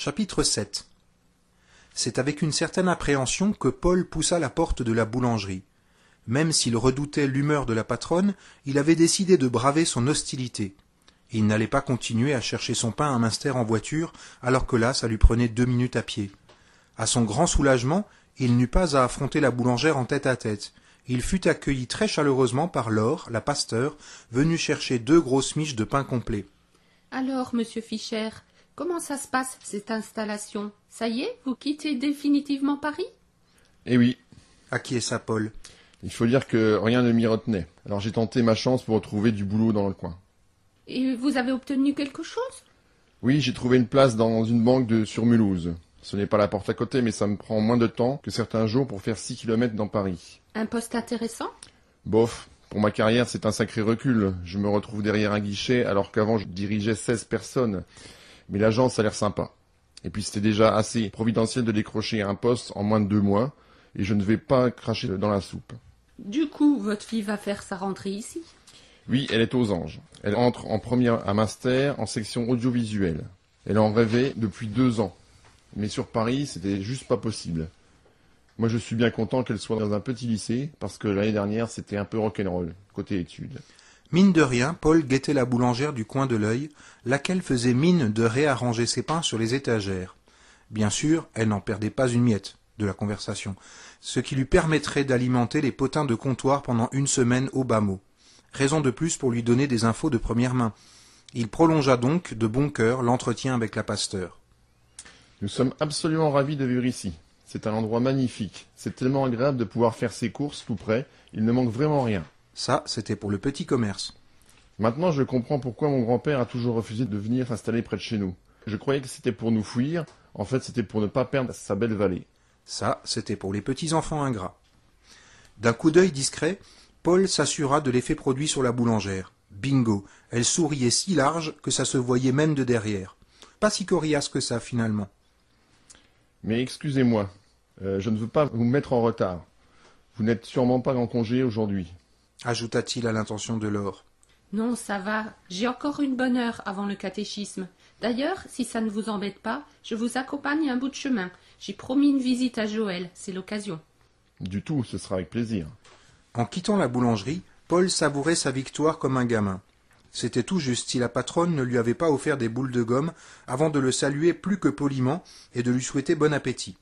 Chapitre 7. C'est avec une certaine appréhension que Paul poussa la porte de la boulangerie. Même s'il redoutait l'humeur de la patronne, il avait décidé de braver son hostilité. Il n'allait pas continuer à chercher son pain à Münster en voiture, alors que là, ça lui prenait 2 minutes à pied. À son grand soulagement, il n'eut pas à affronter la boulangère en tête-à-tête. Il fut accueilli très chaleureusement par Laure, la pasteur, venue chercher 2 grosses miches de pain complet. « Alors, monsieur Fischer, comment ça se passe, cette installation? Ça y est, vous quittez définitivement Paris ?» Eh oui, Acquiesça Paul. il faut dire que rien ne m'y retenait. Alors j'ai tenté ma chance pour retrouver du boulot dans le coin. « Et vous avez obtenu quelque chose ?» Oui, j'ai trouvé une place dans une banque sur Mulhouse. Ce n'est pas la porte à côté, mais ça me prend moins de temps que certains jours pour faire 6 kilomètres dans Paris. Un poste intéressant? Bof, pour ma carrière, c'est un sacré recul. Je me retrouve derrière un guichet alors qu'avant je dirigeais 16 personnes. Mais l'agence a l'air sympa. Et puis c'était déjà assez providentiel de décrocher un poste en moins de 2 mois, et je ne vais pas cracher dans la soupe. Du coup, votre fille va faire sa rentrée ici? Oui, elle est aux anges. Elle entre en première à Münster en section audiovisuelle. Elle en rêvait depuis 2 ans. Mais sur Paris, c'était juste pas possible. Moi, je suis bien content qu'elle soit dans un petit lycée, parce que l'année dernière, c'était un peu rock'n'roll, côté études. Mine de rien, Paul guettait la boulangère du coin de l'œil, laquelle faisait mine de réarranger ses pains sur les étagères. Bien sûr, elle n'en perdait pas une miette de la conversation, ce qui lui permettrait d'alimenter les potins de comptoir pendant 1 semaine au bas mot. Raison de plus pour lui donner des infos de première main. Il prolongea donc de bon cœur l'entretien avec la pasteur. Nous sommes absolument ravis de vivre ici. C'est un endroit magnifique. C'est tellement agréable de pouvoir faire ses courses tout près. Il ne manque vraiment rien. Ça, c'était pour le petit commerce. Maintenant, je comprends pourquoi mon grand-père a toujours refusé de venir s'installer près de chez nous. Je croyais que c'était pour nous fuir. En fait, c'était pour ne pas perdre sa belle vallée. Ça, c'était pour les petits-enfants ingrats. D'un coup d'œil discret, Paul s'assura de l'effet produit sur la boulangère. Bingo, elle souriait si large que ça se voyait même de derrière. Pas si coriace que ça, finalement. Mais excusez-moi, je ne veux pas vous mettre en retard. Vous n'êtes sûrement pas en congé aujourd'hui. Ajouta-t-il à l'intention de Laure. « Non, ça va. J'ai encore une bonne heure avant le catéchisme. D'ailleurs, si ça ne vous embête pas, je vous accompagne un bout de chemin. J'ai promis une visite à Joël, c'est l'occasion. » Du tout, ce sera avec plaisir. En quittant la boulangerie, Paul savourait sa victoire comme un gamin. C'était tout juste si la patronne ne lui avait pas offert des boules de gomme avant de le saluer plus que poliment et de lui souhaiter bon appétit.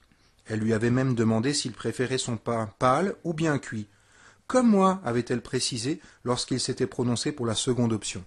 Elle lui avait même demandé s'il préférait son pain pâle ou bien cuit. Comme moi, avait-elle précisé lorsqu'il s'était prononcé pour la seconde option.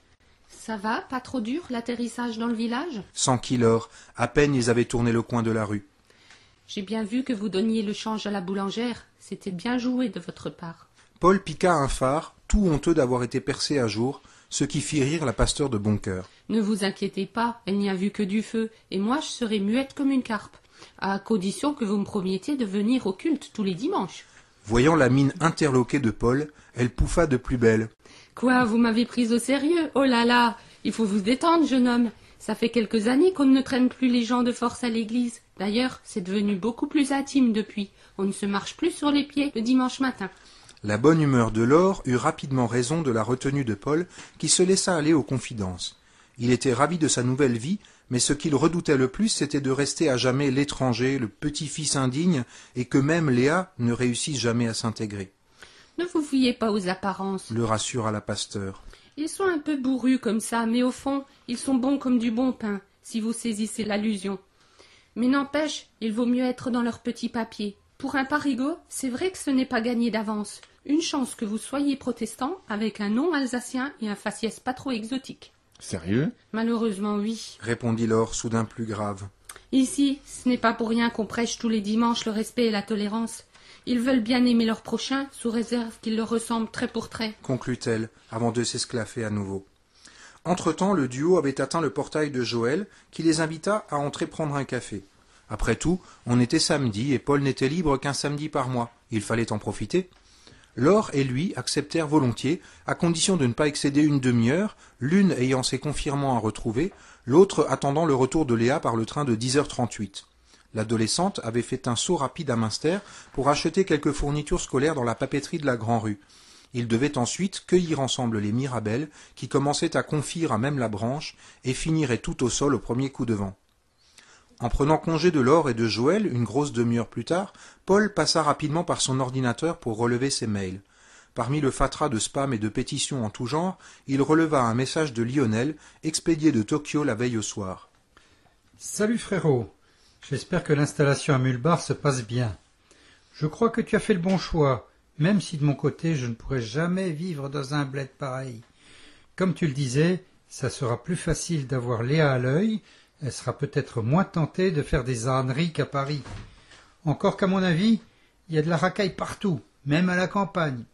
« Ça va, pas trop dur, l'atterrissage dans le village ?» Sans Lore, à peine ils avaient tourné le coin de la rue. « J'ai bien vu que vous donniez le change à la boulangère. C'était bien joué de votre part. » Paul piqua un phare, tout honteux d'avoir été percé à jour, ce qui fit rire la pasteur de bon cœur. « Ne vous inquiétez pas, elle n'y a vu que du feu, et moi je serai muette comme une carpe, à condition que vous me promettiez de venir au culte tous les dimanches. » Voyant la mine interloquée de Paul, elle pouffa de plus belle. « Quoi, vous m'avez prise au sérieux? Oh là là, il faut vous détendre, jeune homme. Ça fait quelques années qu'on ne traîne plus les gens de force à l'église. D'ailleurs, c'est devenu beaucoup plus intime depuis. On ne se marche plus sur les pieds le dimanche matin. » La bonne humeur de Laure eut rapidement raison de la retenue de Paul, qui se laissa aller aux confidences. Il était ravi de sa nouvelle vie, mais ce qu'il redoutait le plus, c'était de rester à jamais l'étranger, le petit-fils indigne, et que même Léa ne réussisse jamais à s'intégrer. « Ne vous fiez pas aux apparences, » le rassura la pasteur. « Ils sont un peu bourrus comme ça, mais au fond, ils sont bons comme du bon pain, si vous saisissez l'allusion. Mais n'empêche, il vaut mieux être dans leur petit papier. Pour un parigot, c'est vrai que ce n'est pas gagné d'avance. Une chance que vous soyez protestant avec un nom alsacien et un faciès pas trop exotique. » « Sérieux ?» ?»« Malheureusement, oui. » répondit Laure, soudain plus grave. « Ici, ce n'est pas pour rien qu'on prêche tous les dimanches le respect et la tolérance. Ils veulent bien aimer leur prochain, sous réserve qu'ils leur ressemblent trait pour trait. » conclut-elle, avant de s'esclaffer à nouveau. Entre-temps, le duo avait atteint le portail de Joël, qui les invita à entrer prendre un café. Après tout, on était samedi, et Paul n'était libre qu'un samedi par mois. Il fallait en profiter. Laure et lui acceptèrent volontiers, à condition de ne pas excéder une demi-heure, l'une ayant ses confirmants à retrouver, l'autre attendant le retour de Léa par le train de 10h38. L'adolescente avait fait un saut rapide à Münster pour acheter quelques fournitures scolaires dans la papeterie de la Grand-Rue. Ils devaient ensuite cueillir ensemble les mirabelles qui commençaient à confire à même la branche et finiraient tout au sol au premier coup de vent. En prenant congé de Laure et de Joël, une grosse demi-heure plus tard, Paul passa rapidement par son ordinateur pour relever ses mails. Parmi le fatras de spam et de pétitions en tout genre, il releva un message de Lionel, expédié de Tokyo la veille au soir. « Salut frérot, j'espère que l'installation à Mulbar se passe bien. Je crois que tu as fait le bon choix, même si de mon côté je ne pourrais jamais vivre dans un bled pareil. Comme tu le disais, ça sera plus facile d'avoir Léa à l'œil, elle sera peut-être moins tentée de faire des âneries qu'à Paris. Encore qu'à mon avis, il y a de la racaille partout, même à la campagne.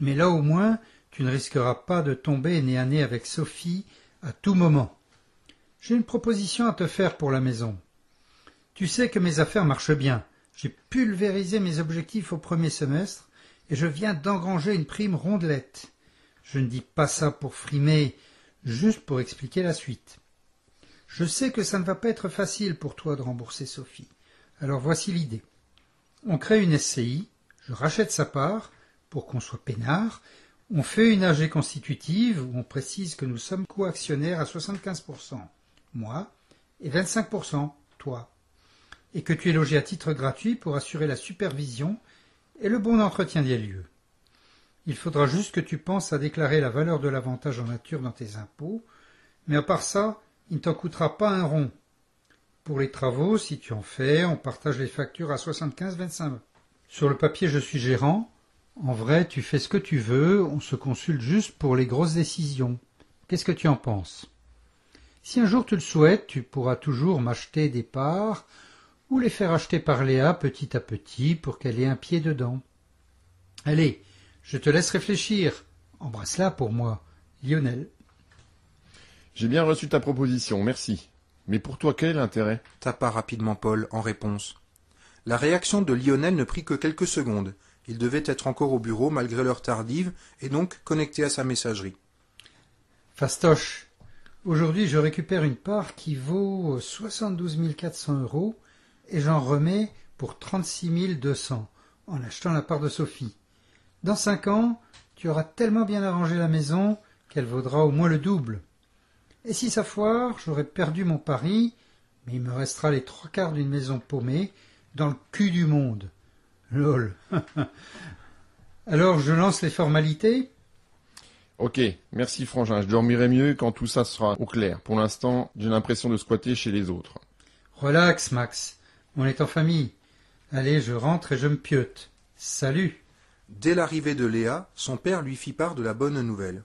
Mais là au moins, tu ne risqueras pas de tomber nez à nez avec Sophie à tout moment. J'ai une proposition à te faire pour la maison. Tu sais que mes affaires marchent bien. J'ai pulvérisé mes objectifs au premier semestre et je viens d'engranger une prime rondelette. Je ne dis pas ça pour frimer, juste pour expliquer la suite. Je sais que ça ne va pas être facile pour toi de rembourser Sophie. Alors voici l'idée. On crée une SCI, je rachète sa part, pour qu'on soit peinard, on fait une AG constitutive où on précise que nous sommes co-actionnaires à 75%, moi, et 25%, toi, et que tu es logé à titre gratuit pour assurer la supervision et le bon entretien des lieux. Il faudra juste que tu penses à déclarer la valeur de l'avantage en nature dans tes impôts, mais à part ça, il ne t'en coûtera pas un rond. Pour les travaux, si tu en fais, on partage les factures à 75-25. Sur le papier, je suis gérant. En vrai, tu fais ce que tu veux, on se consulte juste pour les grosses décisions. Qu'est-ce que tu en penses? Si un jour tu le souhaites, tu pourras toujours m'acheter des parts ou les faire acheter par Léa petit à petit pour qu'elle ait un pied dedans. Allez, je te laisse réfléchir. Embrasse-la pour moi, Lionel. J'ai bien reçu ta proposition, merci. Mais pour toi, quel est l'intérêt? Tapa rapidement Paul en réponse. La réaction de Lionel ne prit que quelques secondes. Il devait être encore au bureau malgré l'heure tardive et donc connecté à sa messagerie. Fastoche, aujourd'hui je récupère une part qui vaut 72 400 € et j'en remets pour 36 200 en achetant la part de Sophie. Dans 5 ans, tu auras tellement bien arrangé la maison qu'elle vaudra au moins le double. Et si ça foire, j'aurai perdu mon pari, mais il me restera les 3/4 d'une maison paumée dans le cul du monde. Lol. Alors, je lance les formalités? Ok, merci Frangin, je dormirai mieux quand tout ça sera au clair. Pour l'instant, j'ai l'impression de squatter chez les autres. Relax, Max. On est en famille. Allez, je rentre et je me piote. Salut. Dès l'arrivée de Léa, son père lui fit part de la bonne nouvelle.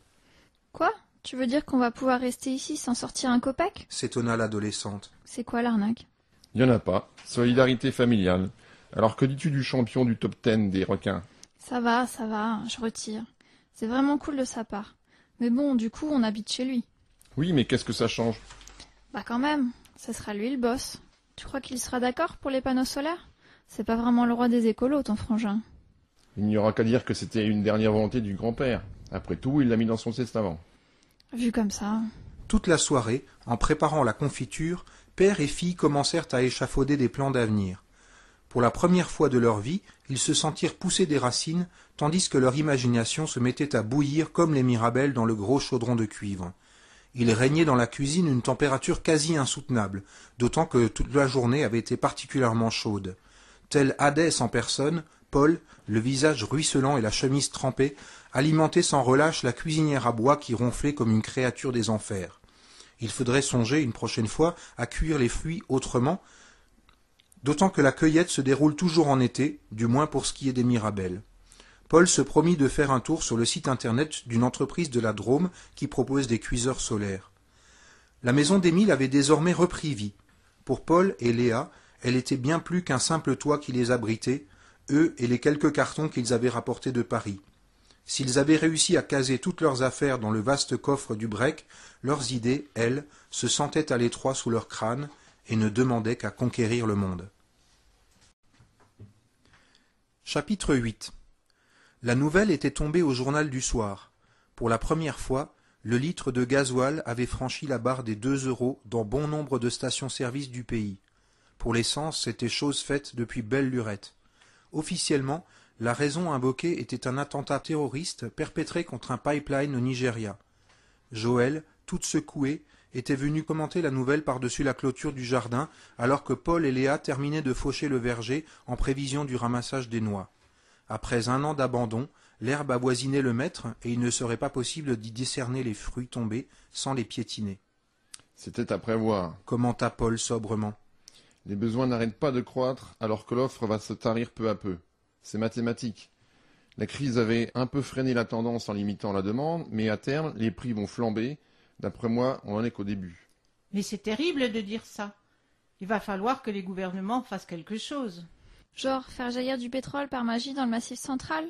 Quoi? Tu veux dire qu'on va pouvoir rester ici sans sortir un copac? S'étonna l'adolescente. C'est quoi l'arnaque? Il n'y en a pas. Solidarité familiale. Alors que dis-tu du champion du top 10 des requins? Ça va, je retire. C'est vraiment cool de sa part. Mais bon, du coup, on habite chez lui. Oui, mais qu'est-ce que ça change? Bah quand même, ça sera lui le boss. Tu crois qu'il sera d'accord pour les panneaux solaires? C'est pas vraiment le roi des écolos, ton frangin. Il n'y aura qu'à dire que c'était une dernière volonté du grand-père. Après tout, il l'a mis dans son testament. Vu comme ça... Toute la soirée, en préparant la confiture, père et fille commencèrent à échafauder des plans d'avenir. Pour la première fois de leur vie, ils se sentirent pousser des racines, tandis que leur imagination se mettait à bouillir comme les mirabelles dans le gros chaudron de cuivre. Il régnait dans la cuisine une température quasi insoutenable, d'autant que toute la journée avait été particulièrement chaude. Tel Hadès en personne, Paul, le visage ruisselant et la chemise trempée, alimentait sans relâche la cuisinière à bois qui ronflait comme une créature des enfers. Il faudrait songer une prochaine fois à cuire les fruits autrement, d'autant que la cueillette se déroule toujours en été, du moins pour ce qui est des mirabelles. Paul se promit de faire un tour sur le site internet d'une entreprise de la Drôme qui propose des cuiseurs solaires. La maison d'Émile avait désormais repris vie. Pour Paul et Léa, elle était bien plus qu'un simple toit qui les abritait, eux et les quelques cartons qu'ils avaient rapportés de Paris. S'ils avaient réussi à caser toutes leurs affaires dans le vaste coffre du Brec, leurs idées, elles, se sentaient à l'étroit sous leur crâne et ne demandaient qu'à conquérir le monde. Chapitre 8. La nouvelle était tombée au journal du soir. Pour la première fois, le litre de gasoil avait franchi la barre des 2 € dans bon nombre de stations-service du pays. Pour l'essence, c'était chose faite depuis belle lurette. Officiellement, la raison invoquée était un attentat terroriste perpétré contre un pipeline au Nigeria. Joël, toute secouée, était venu commenter la nouvelle par-dessus la clôture du jardin, alors que Paul et Léa terminaient de faucher le verger en prévision du ramassage des noix. Après 1 an d'abandon, l'herbe avoisinait le maître, et il ne serait pas possible d'y discerner les fruits tombés sans les piétiner. C'était à prévoir. Commenta Paul sobrement. Les besoins n'arrêtent pas de croître alors que l'offre va se tarir peu à peu. C'est mathématique. La crise avait un peu freiné la tendance en limitant la demande, mais à terme, les prix vont flamber. D'après moi, on n'en est qu'au début. Mais c'est terrible de dire ça. Il va falloir que les gouvernements fassent quelque chose. Genre faire jaillir du pétrole par magie dans le Massif central?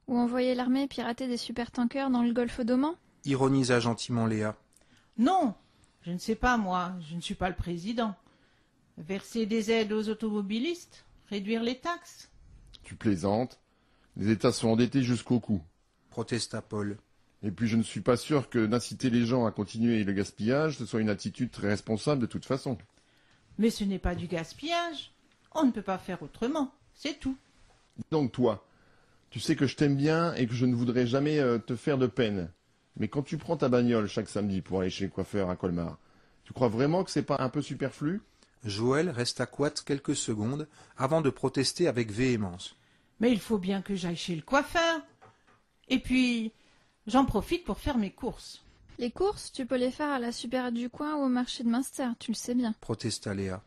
Ou envoyer l'armée pirater des supertankers dans le golfe d'Oman? Ironisa gentiment Léa. Non, je ne sais pas moi, je ne suis pas le président. Verser des aides aux automobilistes? Réduire les taxes? Tu plaisantes. Les États sont endettés jusqu'au cou. Protesta Paul. Et puis je ne suis pas sûr que d'inciter les gens à continuer le gaspillage, ce soit une attitude très responsable de toute façon. Mais ce n'est pas du gaspillage. On ne peut pas faire autrement, c'est tout. Donc toi, tu sais que je t'aime bien et que je ne voudrais jamais te faire de peine. Mais quand tu prends ta bagnole chaque samedi pour aller chez le coiffeur à Colmar, tu crois vraiment que c'est pas un peu superflu? Joël resta coite quelques secondes avant de protester avec véhémence. Mais il faut bien que j'aille chez le coiffeur. Et puis, j'en profite pour faire mes courses. Les courses, tu peux les faire à la supérette du coin ou au marché de Münster, tu le sais bien. Protesta Léa.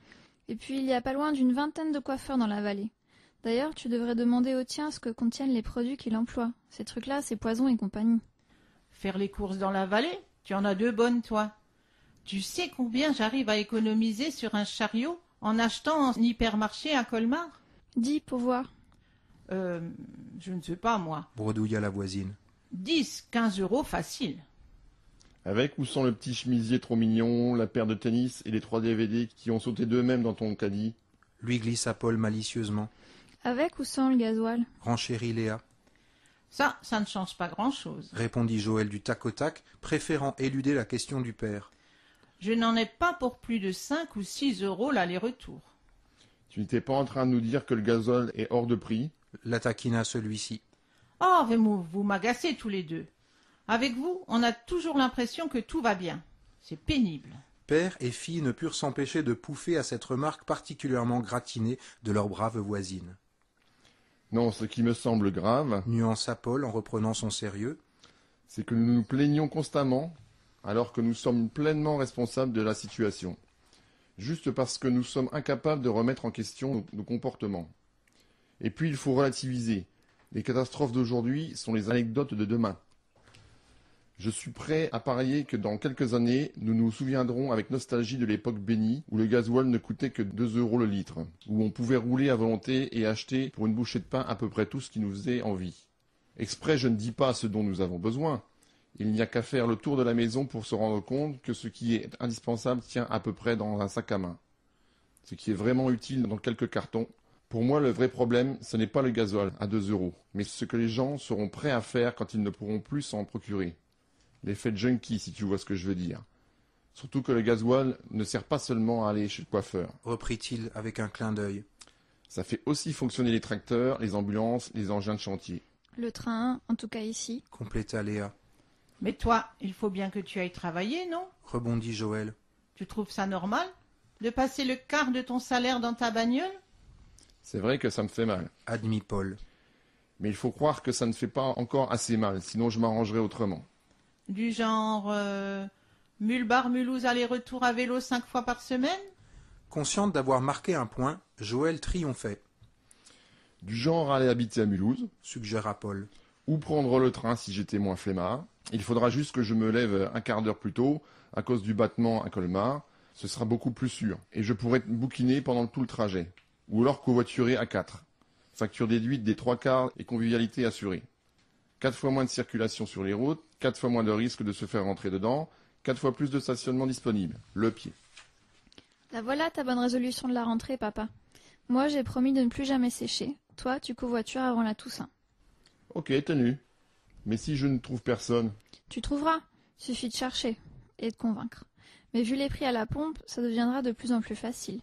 Et puis il y a pas loin d'une 20aine de coiffeurs dans la vallée. D'ailleurs, tu devrais demander au tien ce que contiennent les produits qu'il emploie. Ces trucs-là, c'est poison et compagnie. Faire les courses dans la vallée? Tu en as 2 bonnes, toi. Tu sais combien j'arrive à économiser sur un chariot en achetant en hypermarché à Colmar? Dis pour voir. Je ne sais pas, moi. Bredouilla la voisine. 10, 15 euros facile. Avec ou sans le petit chemisier trop mignon, la paire de tennis et les 3 DVD qui ont sauté d'eux-mêmes dans ton caddie? Lui glissa Paul malicieusement. Avec ou sans le gasoil? Renchérit Léa. Ça ne change pas grand-chose. Répondit Joël du tac au tac, préférant éluder la question du père. Je n'en ai pas pour plus de 5 ou 6 euros l'aller-retour. Tu n'étais pas en train de nous dire que le gazole est hors de prix? La taquina celui-ci. Oh, vous m'agacez tous les deux. Avec vous, on a toujours l'impression que tout va bien. C'est pénible. Père et fille ne purent s'empêcher de pouffer à cette remarque particulièrement gratinée de leur brave voisine. Non, ce qui me semble grave, Nuança Paul en reprenant son sérieux. c'est que nous nous plaignons constamment alors que nous sommes pleinement responsables de la situation. Juste parce que nous sommes incapables de remettre en question nos comportements. Et puis il faut relativiser. Les catastrophes d'aujourd'hui sont les anecdotes de demain. Je suis prêt à parier que dans quelques années, nous nous souviendrons avec nostalgie de l'époque bénie, où le gasoil ne coûtait que 2 euros le litre, où on pouvait rouler à volonté et acheter pour une bouchée de pain à peu près tout ce qui nous faisait envie. Exprès, je ne dis pas ce dont nous avons besoin. Il n'y a qu'à faire le tour de la maison pour se rendre compte que ce qui est indispensable tient à peu près dans un sac à main. Ce qui est vraiment utile dans quelques cartons. Pour moi, le vrai problème, ce n'est pas le gasoil à 2 euros, mais ce que les gens seront prêts à faire quand ils ne pourront plus s'en procurer. L'effet junkie, si tu vois ce que je veux dire. Surtout que le gasoil ne sert pas seulement à aller chez le coiffeur. Reprit-il avec un clin d'œil. Ça fait aussi fonctionner les tracteurs, les ambulances, les engins de chantier. Le train, en tout cas ici. Compléta Léa. Mais toi, il faut bien que tu ailles travailler, non? Rebondit Joël. Tu trouves ça normal de passer le quart de ton salaire dans ta bagnole? C'est vrai que ça me fait mal. Admit Paul. Mais il faut croire que ça ne fait pas encore assez mal, sinon je m'arrangerai autrement. Du genre Mulbar-Mulhouse aller-retour à vélo 5 fois par semaine? Consciente d'avoir marqué un point, Joël triomphait. Du genre aller habiter à Mulhouse, Suggéra Paul. ou prendre le train si j'étais moins flemmard. Il faudra juste que je me lève un quart d'heure plus tôt, à cause du battement à Colmar. Ce sera beaucoup plus sûr. Et je pourrai bouquiner pendant tout le trajet. Ou alors covoiturer à 4. Facture déduite des 3 quarts et convivialité assurée. 4 fois moins de circulation sur les routes, 4 fois moins de risque de se faire rentrer dedans, 4 fois plus de stationnement disponible. Le pied. La voilà ta bonne résolution de la rentrée, papa. Moi, j'ai promis de ne plus jamais sécher. Toi, tu covoitures avant la Toussaint. Ok, tenu. Mais si je ne trouve personne? Tu trouveras. Suffit de chercher. Et de convaincre. Mais vu les prix à la pompe, ça deviendra de plus en plus facile.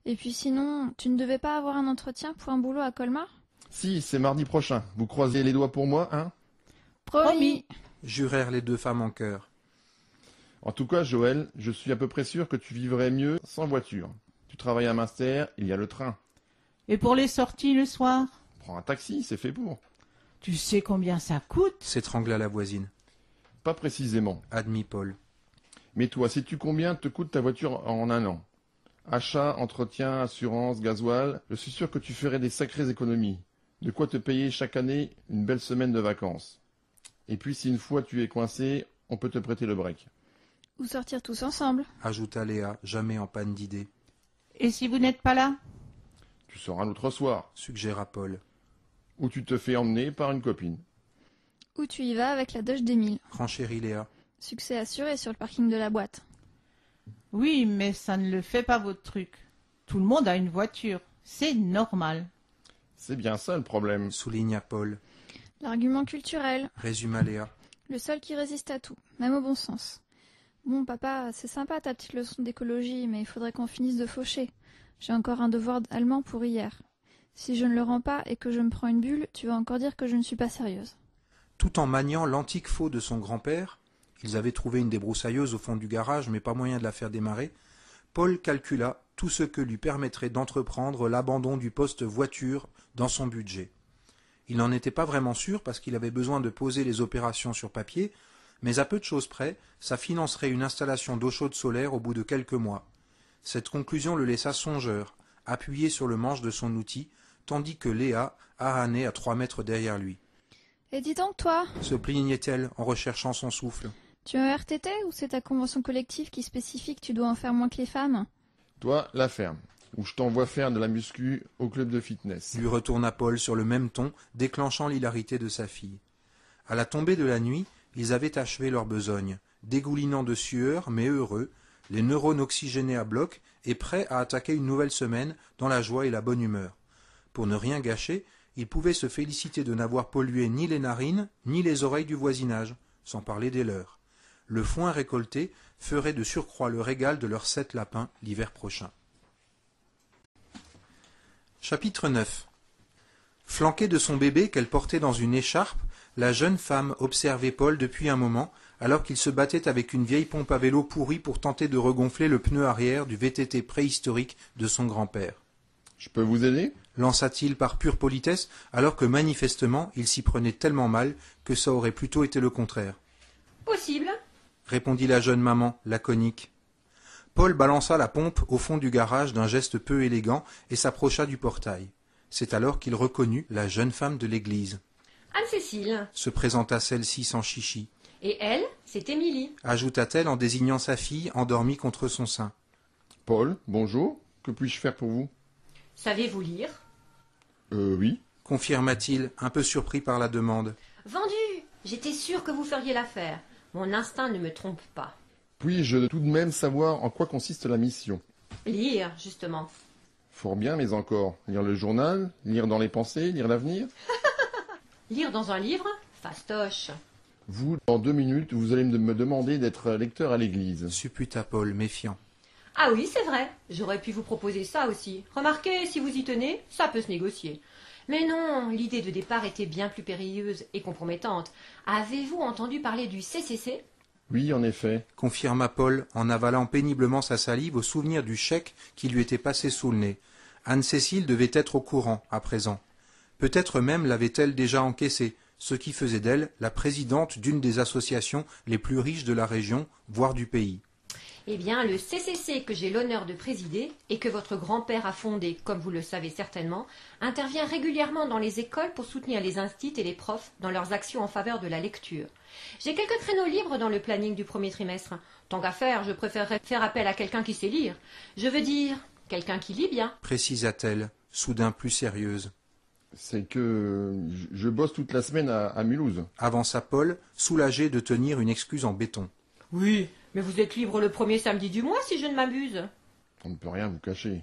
Et puis sinon, tu ne devais pas avoir un entretien pour un boulot à Colmar? Si, c'est mardi prochain. Vous croisez les doigts pour moi, hein? Promis. Jurèrent les deux femmes en chœur. En tout cas, Joël, je suis à peu près sûr que tu vivrais mieux sans voiture. Tu travailles à Münster, il y a le train. Et pour les sorties le soir? Prends un taxi, c'est fait pour. Tu sais combien ça coûte? S'étrangla la voisine. Pas précisément. Admit Paul. Mais toi, sais-tu combien te coûte ta voiture en un an? Achat, entretien, assurance, gasoil, je suis sûr que tu ferais des sacrées économies. De quoi te payer chaque année une belle semaine de vacances. Et puis si une fois tu es coincé, on peut te prêter le break. Ou sortir tous ensemble. Ajouta Léa, jamais en panne d'idées. Et si vous n'êtes pas là? Tu sauras l'autre soir. Suggéra Paul. Ou tu te fais emmener par une copine. Ou tu y vas avec la Dodge d'Émile. Renchérit Léa. Succès assuré sur le parking de la boîte. Oui, mais ça ne le fait pas votre truc. Tout le monde a une voiture. C'est normal. C'est bien ça le problème. Souligna Paul. L'argument culturel. Résuma Léa. Le seul qui résiste à tout, même au bon sens. Bon, papa, c'est sympa ta petite leçon d'écologie, mais il faudrait qu'on finisse de faucher. J'ai encore un devoir allemand pour hier. Si je ne le rends pas et que je me prends une bulle, tu vas encore dire que je ne suis pas sérieuse. Tout en maniant l'antique faux de son grand-père, ils avaient trouvé une débroussailleuse au fond du garage, mais pas moyen de la faire démarrer, Paul calcula tout ce que lui permettrait d'entreprendre l'abandon du poste voiture dans son budget. Il n'en était pas vraiment sûr parce qu'il avait besoin de poser les opérations sur papier, mais à peu de choses près, ça financerait une installation d'eau chaude solaire au bout de quelques mois. Cette conclusion le laissa songeur, appuyé sur le manche de son outil, tandis que Léa haranait à 3 mètres derrière lui. « Et dis donc, toi, Se plaignait-elle en recherchant son souffle. tu as un RTT ou c'est ta convention collective qui spécifie que tu dois en faire moins que les femmes ?» Toi, la ferme. Ou je t'envoie faire de la muscu au club de fitness. Lui retourna Paul sur le même ton, déclenchant l'hilarité de sa fille. À la tombée de la nuit, ils avaient achevé leur besogne, dégoulinant de sueur, mais heureux, les neurones oxygénés à bloc et prêts à attaquer une nouvelle semaine dans la joie et la bonne humeur. Pour ne rien gâcher, ils pouvaient se féliciter de n'avoir pollué ni les narines, ni les oreilles du voisinage, sans parler des leurs. Le foin récolté ferait de surcroît le régal de leurs 7 lapins l'hiver prochain. Chapitre 9. Flanquée de son bébé qu'elle portait dans une écharpe, la jeune femme observait Paul depuis un moment, alors qu'il se battait avec une vieille pompe à vélo pourrie pour tenter de regonfler le pneu arrière du VTT préhistorique de son grand-père. « Je peux vous aider ?» lança-t-il par pure politesse, alors que manifestement il s'y prenait tellement mal que ça aurait plutôt été le contraire. « Possible. » répondit la jeune maman, laconique. Paul balança la pompe au fond du garage d'un geste peu élégant et s'approcha du portail. C'est alors qu'il reconnut la jeune femme de l'église. « Anne-Cécile. » Se présenta celle-ci sans chichi. « Et elle, c'est Émilie. » ajouta-t-elle en désignant sa fille endormie contre son sein. « Paul, bonjour. Que puis-je faire pour vous ?»« Savez-vous lire ?»« Oui. » confirma-t-il, un peu surpris par la demande. « Vendu. J'étais sûre que vous feriez l'affaire. Mon instinct ne me trompe pas. » « Puis-je tout de même savoir en quoi consiste la mission ?»« Lire, justement. » »« Fort bien, mais encore. Lire le journal, lire dans les pensées, lire l'avenir ?»« Lire dans un livre ? Fastoche. » Vous, dans 2 minutes, vous allez me demander d'être lecteur à l'église. » Supputa Paul, méfiant. « Ah oui, c'est vrai. J'aurais pu vous proposer ça aussi. Remarquez, si vous y tenez, ça peut se négocier. Mais non, l'idée de départ était bien plus périlleuse et compromettante. Avez-vous entendu parler du CCC ? » Oui, en effet. Confirma Paul en avalant péniblement sa salive au souvenir du chèque qui lui était passé sous le nez. Anne-Cécile devait être au courant, à présent. Peut-être même l'avait-elle déjà encaissé, ce qui faisait d'elle la présidente d'une des associations les plus riches de la région, voire du pays. Eh bien, le CCC que j'ai l'honneur de présider et que votre grand-père a fondé, comme vous le savez certainement, intervient régulièrement dans les écoles pour soutenir les instits et les profs dans leurs actions en faveur de la lecture. J'ai quelques créneaux libres dans le planning du premier trimestre. Tant qu'à faire, je préférerais faire appel à quelqu'un qui sait lire. Je veux dire, quelqu'un qui lit bien. Précisa-t-elle, soudain plus sérieuse. C'est que je bosse toute la semaine à Mulhouse. Avança Paul, soulagé de tenir une excuse en béton. Oui, mais vous êtes libre le premier samedi du mois si je ne m'abuse. On ne peut rien vous cacher.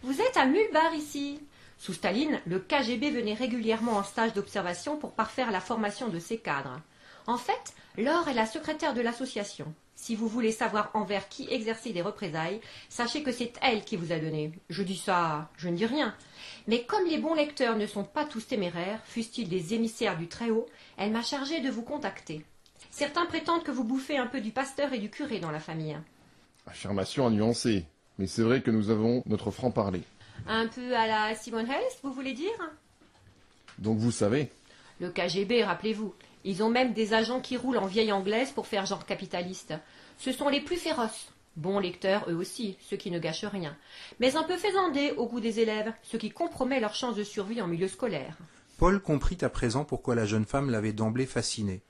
Vous êtes à Mulbar ici. Sous Staline, le KGB venait régulièrement en stage d'observation pour parfaire la formation de ses cadres. En fait, Laure est la secrétaire de l'association. Si vous voulez savoir envers qui exercer des représailles, sachez que c'est elle qui vous a donné. Je dis ça, je ne dis rien. Mais comme les bons lecteurs ne sont pas tous téméraires, fussent-ils des émissaires du Très-Haut, elle m'a chargé de vous contacter. Certains prétendent que vous bouffez un peu du pasteur et du curé dans la famille. Affirmation à nuancer. Mais c'est vrai que nous avons notre franc-parler. Un peu à la Simone Hest, vous voulez dire? Donc vous savez. Le KGB, rappelez-vous. Ils ont même des agents qui roulent en vieille anglaise pour faire genre capitaliste. Ce sont les plus féroces. Bons lecteurs, eux aussi, ceux qui ne gâchent rien. Mais un peu faisandés au goût des élèves, ce qui compromet leur chance de survie en milieu scolaire. Paul comprit à présent pourquoi la jeune femme l'avait d'emblée fasciné.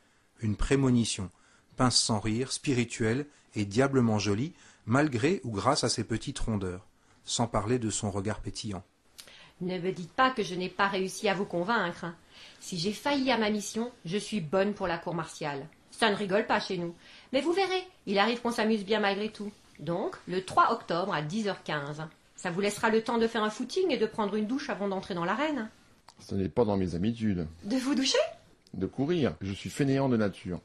Une prémonition, pince sans rire, spirituelle et diablement jolie, malgré ou grâce à ses petites rondeurs, sans parler de son regard pétillant. Ne me dites pas que je n'ai pas réussi à vous convaincre. Si j'ai failli à ma mission, je suis bonne pour la cour martiale. Ça ne rigole pas chez nous. Mais vous verrez, il arrive qu'on s'amuse bien malgré tout. Donc, le 3 octobre à 10h15. Ça vous laissera le temps de faire un footing et de prendre une douche avant d'entrer dans l'arène. Ce n'est pas dans mes habitudes. De vous doucher? De courir. Je suis fainéant de nature.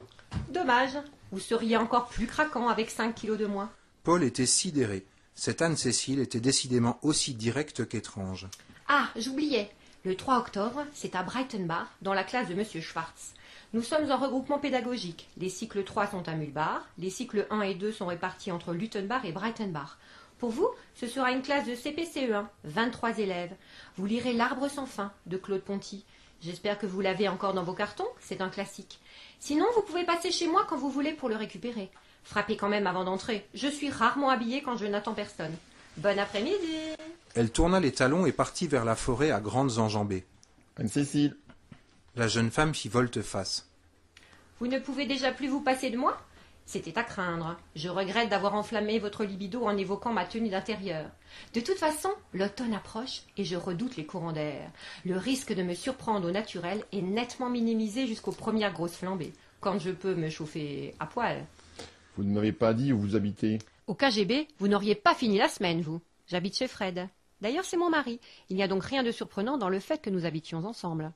Dommage. Vous seriez encore plus craquant avec 5 kilos de moins. Paul était sidéré. Cette Anne-Cécile était décidément aussi directe qu'étrange. Ah, j'oubliais. Le 3 octobre, c'est à Breitenbach, dans la classe de M. Schwartz. Nous sommes en regroupement pédagogique. Les cycles 3 sont à Mühlbach, les cycles 1 et 2 sont répartis entre Luttenbach et Breitenbach. Pour vous, ce sera une classe de CPCE1, 23 élèves. Vous lirez L'Arbre sans fin de Claude Ponty. J'espère que vous l'avez encore dans vos cartons, c'est un classique. Sinon, vous pouvez passer chez moi quand vous voulez pour le récupérer. Frappez quand même avant d'entrer. Je suis rarement habillée quand je n'attends personne. Bon après-midi. Elle tourna les talons et partit vers la forêt à grandes enjambées. Anne-Cécile. La jeune femme fit volte-face. Vous ne pouvez déjà plus vous passer de moi? C'était à craindre. Je regrette d'avoir enflammé votre libido en évoquant ma tenue d'intérieur. De toute façon, l'automne approche et je redoute les courants d'air. Le risque de me surprendre au naturel est nettement minimisé jusqu'aux premières grosses flambées, quand je peux me chauffer à poil. Vous ne m'avez pas dit où vous habitez. Au KGB, vous n'auriez pas fini la semaine, vous. J'habite chez Fred. D'ailleurs, c'est mon mari. Il n'y a donc rien de surprenant dans le fait que nous habitions ensemble.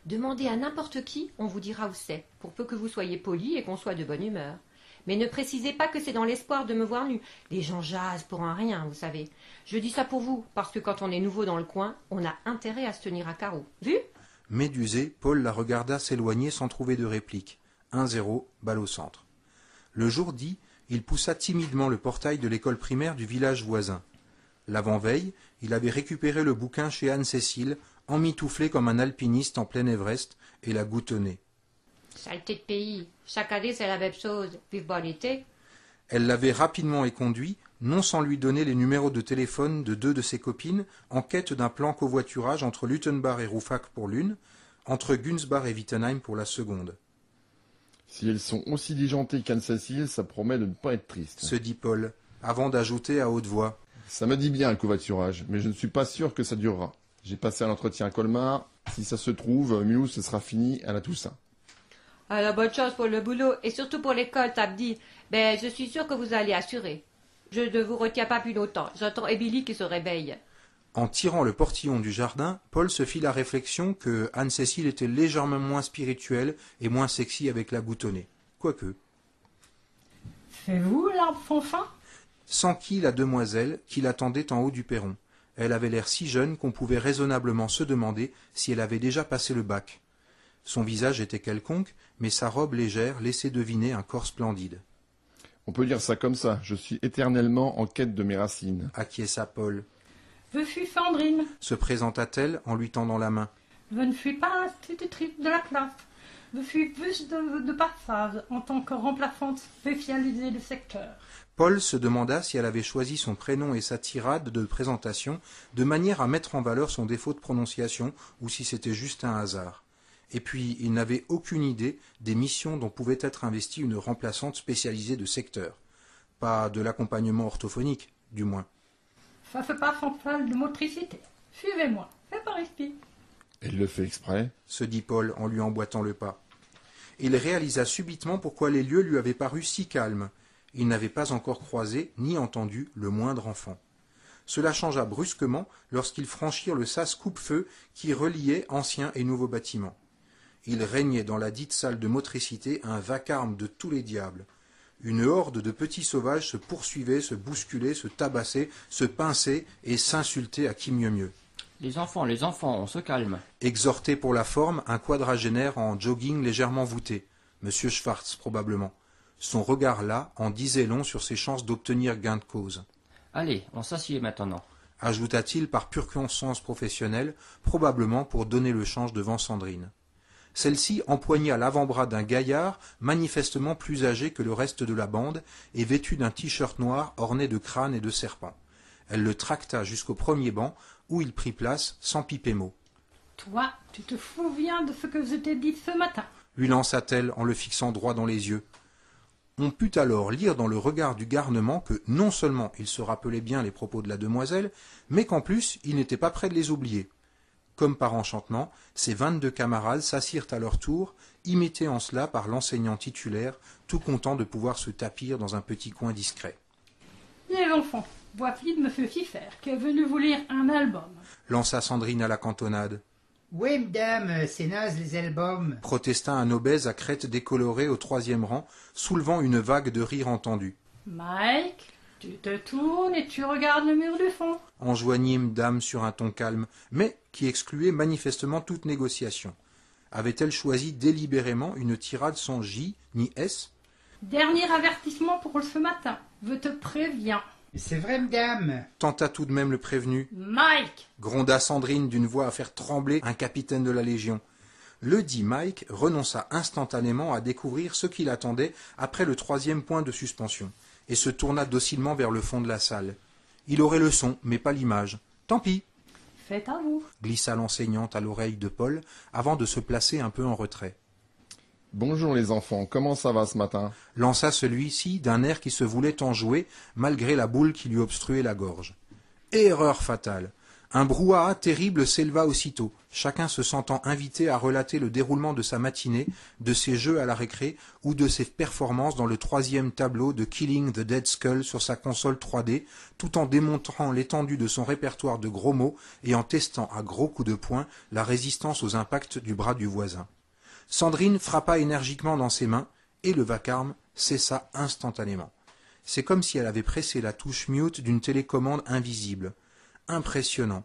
Demandez à n'importe qui, on vous dira où c'est, pour peu que vous soyez poli et qu'on soit de bonne humeur. Mais ne précisez pas que c'est dans l'espoir de me voir nue. Les gens jasent pour un rien, vous savez. Je dis ça pour vous, parce que quand on est nouveau dans le coin, on a intérêt à se tenir à carreau. Vu? Médusé, Paul la regarda s'éloigner sans trouver de réplique. 1-0, balle au centre. Le jour dit, il poussa timidement le portail de l'école primaire du village voisin. L'avant-veille, il avait récupéré le bouquin chez Anne-Cécile, emmitouflé comme un alpiniste en plein Everest, et la goutonnait. Saleté de pays. Chaque année, c'est la même chose. Vive bon été. Elle l'avait rapidement éconduit, non sans lui donner les numéros de téléphone de 2 de ses copines, en quête d'un plan covoiturage entre Luttenbach et Rouffach pour l'une, entre Günzbach et Wittenheim pour la seconde. Si elles sont aussi diligentées qu'Anne-Cécile, ça promet de ne pas être triste. Se dit Paul, avant d'ajouter à haute voix. Ça me dit bien le covoiturage, mais je ne suis pas sûr que ça durera. J'ai passé un entretien à Colmar. Si ça se trouve, Mulhouse, ce sera fini à la Toussaint. Ah, la bonne chance pour le boulot, et surtout pour l'école, Tabdi. Ben, je suis sûre que vous allez assurer. Je ne vous retiens pas plus longtemps. J'entends Émilie qui se réveille. En tirant le portillon du jardin, Paul se fit la réflexion que Anne-Cécile était légèrement moins spirituelle et moins sexy avec la goutonnée. Quoique. C'est vous, l'arbre fanfin? S'enquit la demoiselle qui l'attendait en haut du perron. Elle avait l'air si jeune qu'on pouvait raisonnablement se demander si elle avait déjà passé le bac. Son visage était quelconque, mais sa robe légère laissait deviner un corps splendide. On peut dire ça comme ça, je suis éternellement en quête de mes racines. Acquiesça Paul. Je suis Sandrine. Se présenta-t-elle en lui tendant la main. Je ne suis pas institutrice de la classe. Je suis juste de passage en tant que remplaçante spécialisée du secteur. Paul se demanda si elle avait choisi son prénom et sa tirade de présentation de manière à mettre en valeur son défaut de prononciation ou si c'était juste un hasard. Et puis, il n'avait aucune idée des missions dont pouvait être investie une remplaçante spécialisée de secteur. Pas de l'accompagnement orthophonique, du moins. Ça se passe en salle de motricité. Suivez-moi, c'est par ici. Elle le fait exprès, se dit Paul en lui emboîtant le pas. Il réalisa subitement pourquoi les lieux lui avaient paru si calmes. Il n'avait pas encore croisé ni entendu le moindre enfant. Cela changea brusquement lorsqu'ils franchirent le sas coupe-feu qui reliait anciens et nouveaux bâtiments. Il régnait dans la dite salle de motricité un vacarme de tous les diables. Une horde de petits sauvages se poursuivaient, se bousculaient, se tabassaient, se pinçaient et s'insultaient à qui mieux mieux. Les enfants, on se calme. Exhortait pour la forme un quadragénaire en jogging légèrement voûté. Monsieur Schwartz, probablement. Son regard là en disait long sur ses chances d'obtenir gain de cause. Allez, on s'assied maintenant. Ajouta-t-il par pure conscience professionnelle, probablement pour donner le change devant Sandrine. Celle-ci empoigna l'avant-bras d'un gaillard manifestement plus âgé que le reste de la bande et vêtu d'un t-shirt noir orné de crânes et de serpents. Elle le tracta jusqu'au premier banc où il prit place sans piper mot. « Toi, tu te souviens de ce que je t'ai dit ce matin ?» lui lança-t-elle en le fixant droit dans les yeux. On put alors lire dans le regard du garnement que non seulement il se rappelait bien les propos de la demoiselle, mais qu'en plus il n'était pas près de les oublier. Comme par enchantement, ses 22 camarades s'assirent à leur tour, imités en cela par l'enseignant titulaire, tout content de pouvoir se tapir dans un petit coin discret. « Les enfants, voici M. Fiffer qui est venu vous lire un album. » lança Sandrine à la cantonade. « Oui, madame, c'est naze les albums. » protesta un obèse à crête décolorée au 3e rang, soulevant une vague de rire entendu. « Mike, tu te tournes et tu regardes le mur du fond. » enjoignit Dame sur un ton calme, mais qui excluait manifestement toute négociation. Avait-elle choisi délibérément une tirade sans J ni S? « Dernier avertissement pour ce matin, je te préviens. » « C'est vrai, madame. » tenta tout de même le prévenu. « Mike !» gronda Sandrine d'une voix à faire trembler un capitaine de la Légion. Le dit Mike renonça instantanément à découvrir ce qu'il attendait après le 3e point de suspension, et se tourna docilement vers le fond de la salle. Il aurait le son, mais pas l'image. Tant pis, Faites à vous. glissa l'enseignante à l'oreille de Paul, avant de se placer un peu en retrait. Bonjour les enfants, comment ça va ce matin? Lança celui-ci d'un air qui se voulait enjouer, malgré la boule qui lui obstruait la gorge. Erreur fatale. Un brouhaha terrible s'éleva aussitôt, chacun se sentant invité à relater le déroulement de sa matinée, de ses jeux à la récré ou de ses performances dans le 3e tableau de Killing the Dead Skull sur sa console 3D, tout en démontrant l'étendue de son répertoire de gros mots et en testant à gros coups de poing la résistance aux impacts du bras du voisin. Sandrine frappa énergiquement dans ses mains et le vacarme cessa instantanément. C'est comme si elle avait pressé la touche mute d'une télécommande invisible. Impressionnant.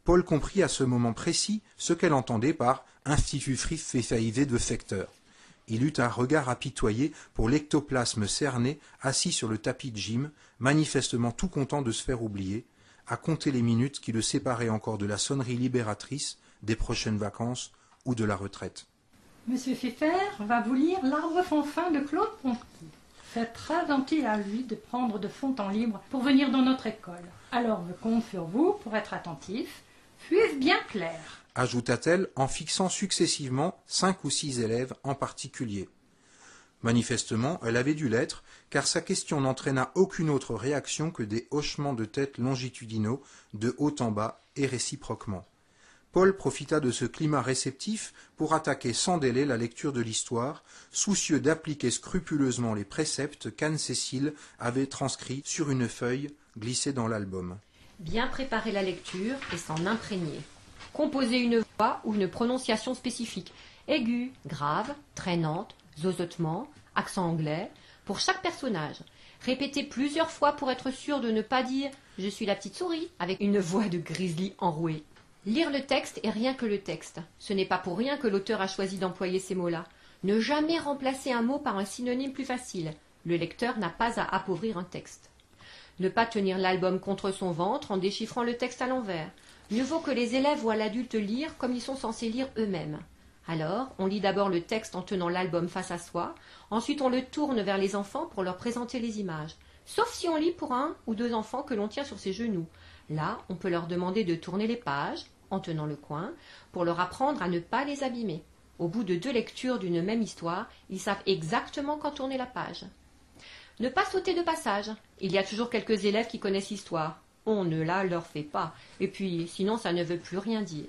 Paul comprit à ce moment précis ce qu'elle entendait par « Institut Pfeffer de Fecteur ». Il eut un regard apitoyé pour l'ectoplasme cerné assis sur le tapis de gym, manifestement tout content de se faire oublier, à compter les minutes qui le séparaient encore de la sonnerie libératrice, des prochaines vacances ou de la retraite. Monsieur Pfeffer va vous lire L'Arbre sans fin de Claude Ponty. C'est très gentil à lui de prendre de son temps libre pour venir dans notre école. Alors je compte sur vous pour être attentif. Suis-je bien clair? Ajouta-t-elle en fixant successivement 5 ou 6 élèves en particulier. Manifestement, elle avait dû l'être, car sa question n'entraîna aucune autre réaction que des hochements de tête longitudinaux, de haut en bas et réciproquement. Paul profita de ce climat réceptif pour attaquer sans délai la lecture de l'histoire, soucieux d'appliquer scrupuleusement les préceptes qu'Anne-Cécile avait transcrits sur une feuille glissée dans l'album. Bien préparer la lecture et s'en imprégner. Composer une voix ou une prononciation spécifique, aiguë, grave, traînante, zozotement, accent anglais, pour chaque personnage. Répéter plusieurs fois pour être sûr de ne pas dire « je suis la petite souris » avec une voix de grizzly enrouée. Lire le texte et rien que le texte. Ce n'est pas pour rien que l'auteur a choisi d'employer ces mots-là. Ne jamais remplacer un mot par un synonyme plus facile. Le lecteur n'a pas à appauvrir un texte. Ne pas tenir l'album contre son ventre en déchiffrant le texte à l'envers. Mieux vaut que les élèves voient l'adulte lire comme ils sont censés lire eux-mêmes. Alors, on lit d'abord le texte en tenant l'album face à soi, ensuite on le tourne vers les enfants pour leur présenter les images. Sauf si on lit pour 1 ou 2 enfants que l'on tient sur ses genoux. Là, on peut leur demander de tourner les pages, en tenant le coin, pour leur apprendre à ne pas les abîmer. Au bout de 2 lectures d'une même histoire, ils savent exactement quand tourner la page. Ne pas sauter de passage. Il y a toujours quelques élèves qui connaissent l'histoire. On ne la leur fait pas. Et puis, sinon, ça ne veut plus rien dire.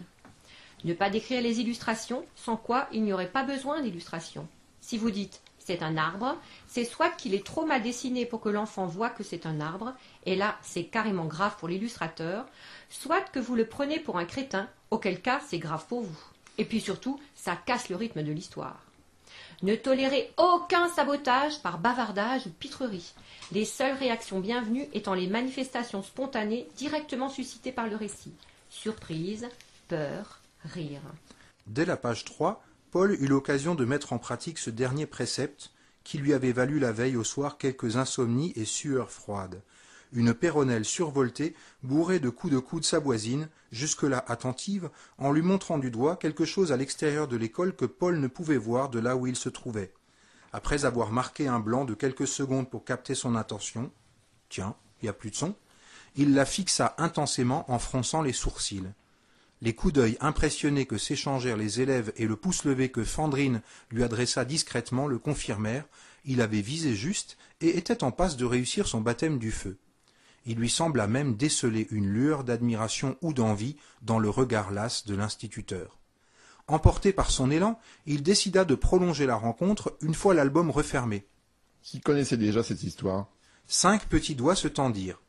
Ne pas décrire les illustrations, sans quoi il n'y aurait pas besoin d'illustrations. Si vous dites « c'est un arbre », c'est soit qu'il est trop mal dessiné pour que l'enfant voie que c'est un arbre, et là, c'est carrément grave pour l'illustrateur, soit que vous le prenez pour un crétin, auquel cas, c'est grave pour vous. Et puis surtout, ça casse le rythme de l'histoire. Ne tolérez aucun sabotage par bavardage ou pitrerie, les seules réactions bienvenues étant les manifestations spontanées directement suscitées par le récit. Surprise, peur, rire. Dès la page 3, Paul eut l'occasion de mettre en pratique ce dernier précepte qui lui avait valu la veille au soir quelques insomnies et sueurs froides. Une péronnelle survoltée, bourrée de coups de coude sa voisine, jusque-là attentive, en lui montrant du doigt quelque chose à l'extérieur de l'école que Paul ne pouvait voir de là où il se trouvait. Après avoir marqué un blanc de quelques secondes pour capter son attention, « Tiens, il n'y a plus de son », il la fixa intensément en fronçant les sourcils. Les coups d'œil impressionnés que s'échangèrent les élèves et le pouce levé que Fandrine lui adressa discrètement le confirmèrent, il avait visé juste et était en passe de réussir son baptême du feu. Il lui sembla même déceler une lueur d'admiration ou d'envie dans le regard las de l'instituteur. Emporté par son élan, il décida de prolonger la rencontre une fois l'album refermé. Qui connaissait déjà cette histoire? 5 petits doigts se tendirent.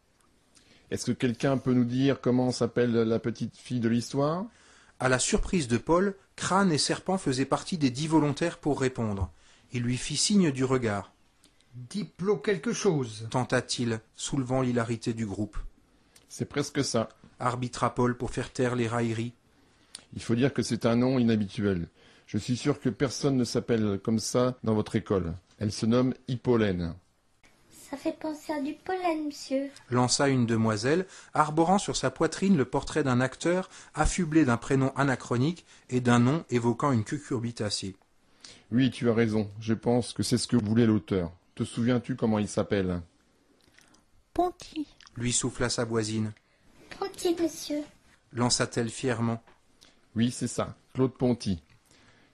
Est-ce que quelqu'un peut nous dire comment s'appelle la petite fille de l'histoire? À la surprise de Paul, Crâne et Serpent faisaient partie des 10 volontaires pour répondre. Il lui fit signe du regard. Diplo quelque chose, tenta-t-il, soulevant l'hilarité du groupe. C'est presque ça. Arbitra Paul pour faire taire les railleries. Il faut dire que c'est un nom inhabituel. Je suis sûr que personne ne s'appelle comme ça dans votre école. Elle se nomme Hippolène. Ça fait penser à du pollen, monsieur. Lança une demoiselle, arborant sur sa poitrine le portrait d'un acteur affublé d'un prénom anachronique et d'un nom évoquant une cucurbitacée. Oui, tu as raison. Je pense que c'est ce que voulait l'auteur. Te souviens-tu comment il s'appelle? Ponty. Lui souffla sa voisine. Ponty, monsieur. Lança-t-elle fièrement. Oui, c'est ça. Claude Ponty.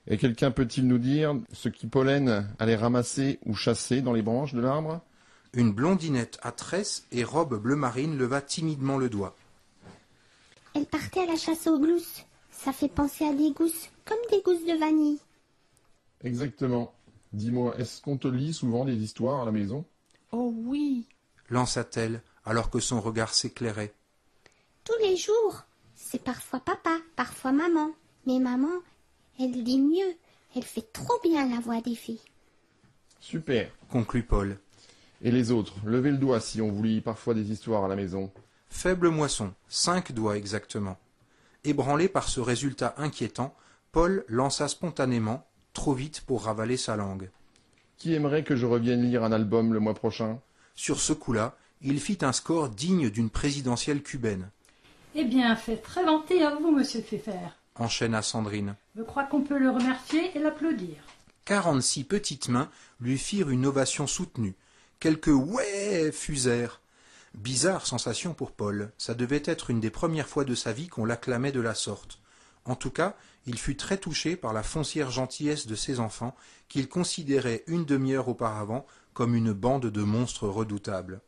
Et quelqu'un peut-il nous dire ce qu'Hippolène allait ramasser ou chasser dans les branches de l'arbre? Une blondinette à tresses et robe bleu marine leva timidement le doigt. Elle partait à la chasse aux glousses. Ça fait penser à des gousses, comme des gousses de vanille. Exactement. Dis-moi, est-ce qu'on te lit souvent des histoires à la maison? Oh oui. Lança-t-elle, alors que son regard s'éclairait. Tous les jours. C'est parfois papa, parfois maman. Mais maman, elle lit mieux. Elle fait trop bien la voix des filles. Super, conclut Paul. Et les autres, levez le doigt si on vous lit parfois des histoires à la maison. Faible moisson, 5 doigts exactement. Ébranlé par ce résultat inquiétant, Paul lança spontanément, trop vite pour ravaler sa langue. Qui aimerait que je revienne lire un album le mois prochain? Sur ce coup-là, il fit un score digne d'une présidentielle cubaine. Eh bien, fait très vanter à vous, monsieur Pfeffer. Enchaîna Sandrine. Je crois qu'on peut le remercier et l'applaudir. 46 petites mains lui firent une ovation soutenue. Quelques « ouais » fusèrent. Bizarre sensation pour Paul. Ça devait être une des premières fois de sa vie qu'on l'acclamait de la sorte. En tout cas, il fut très touché par la foncière gentillesse de ses enfants, qu'il considérait une demi-heure auparavant comme une bande de monstres redoutables.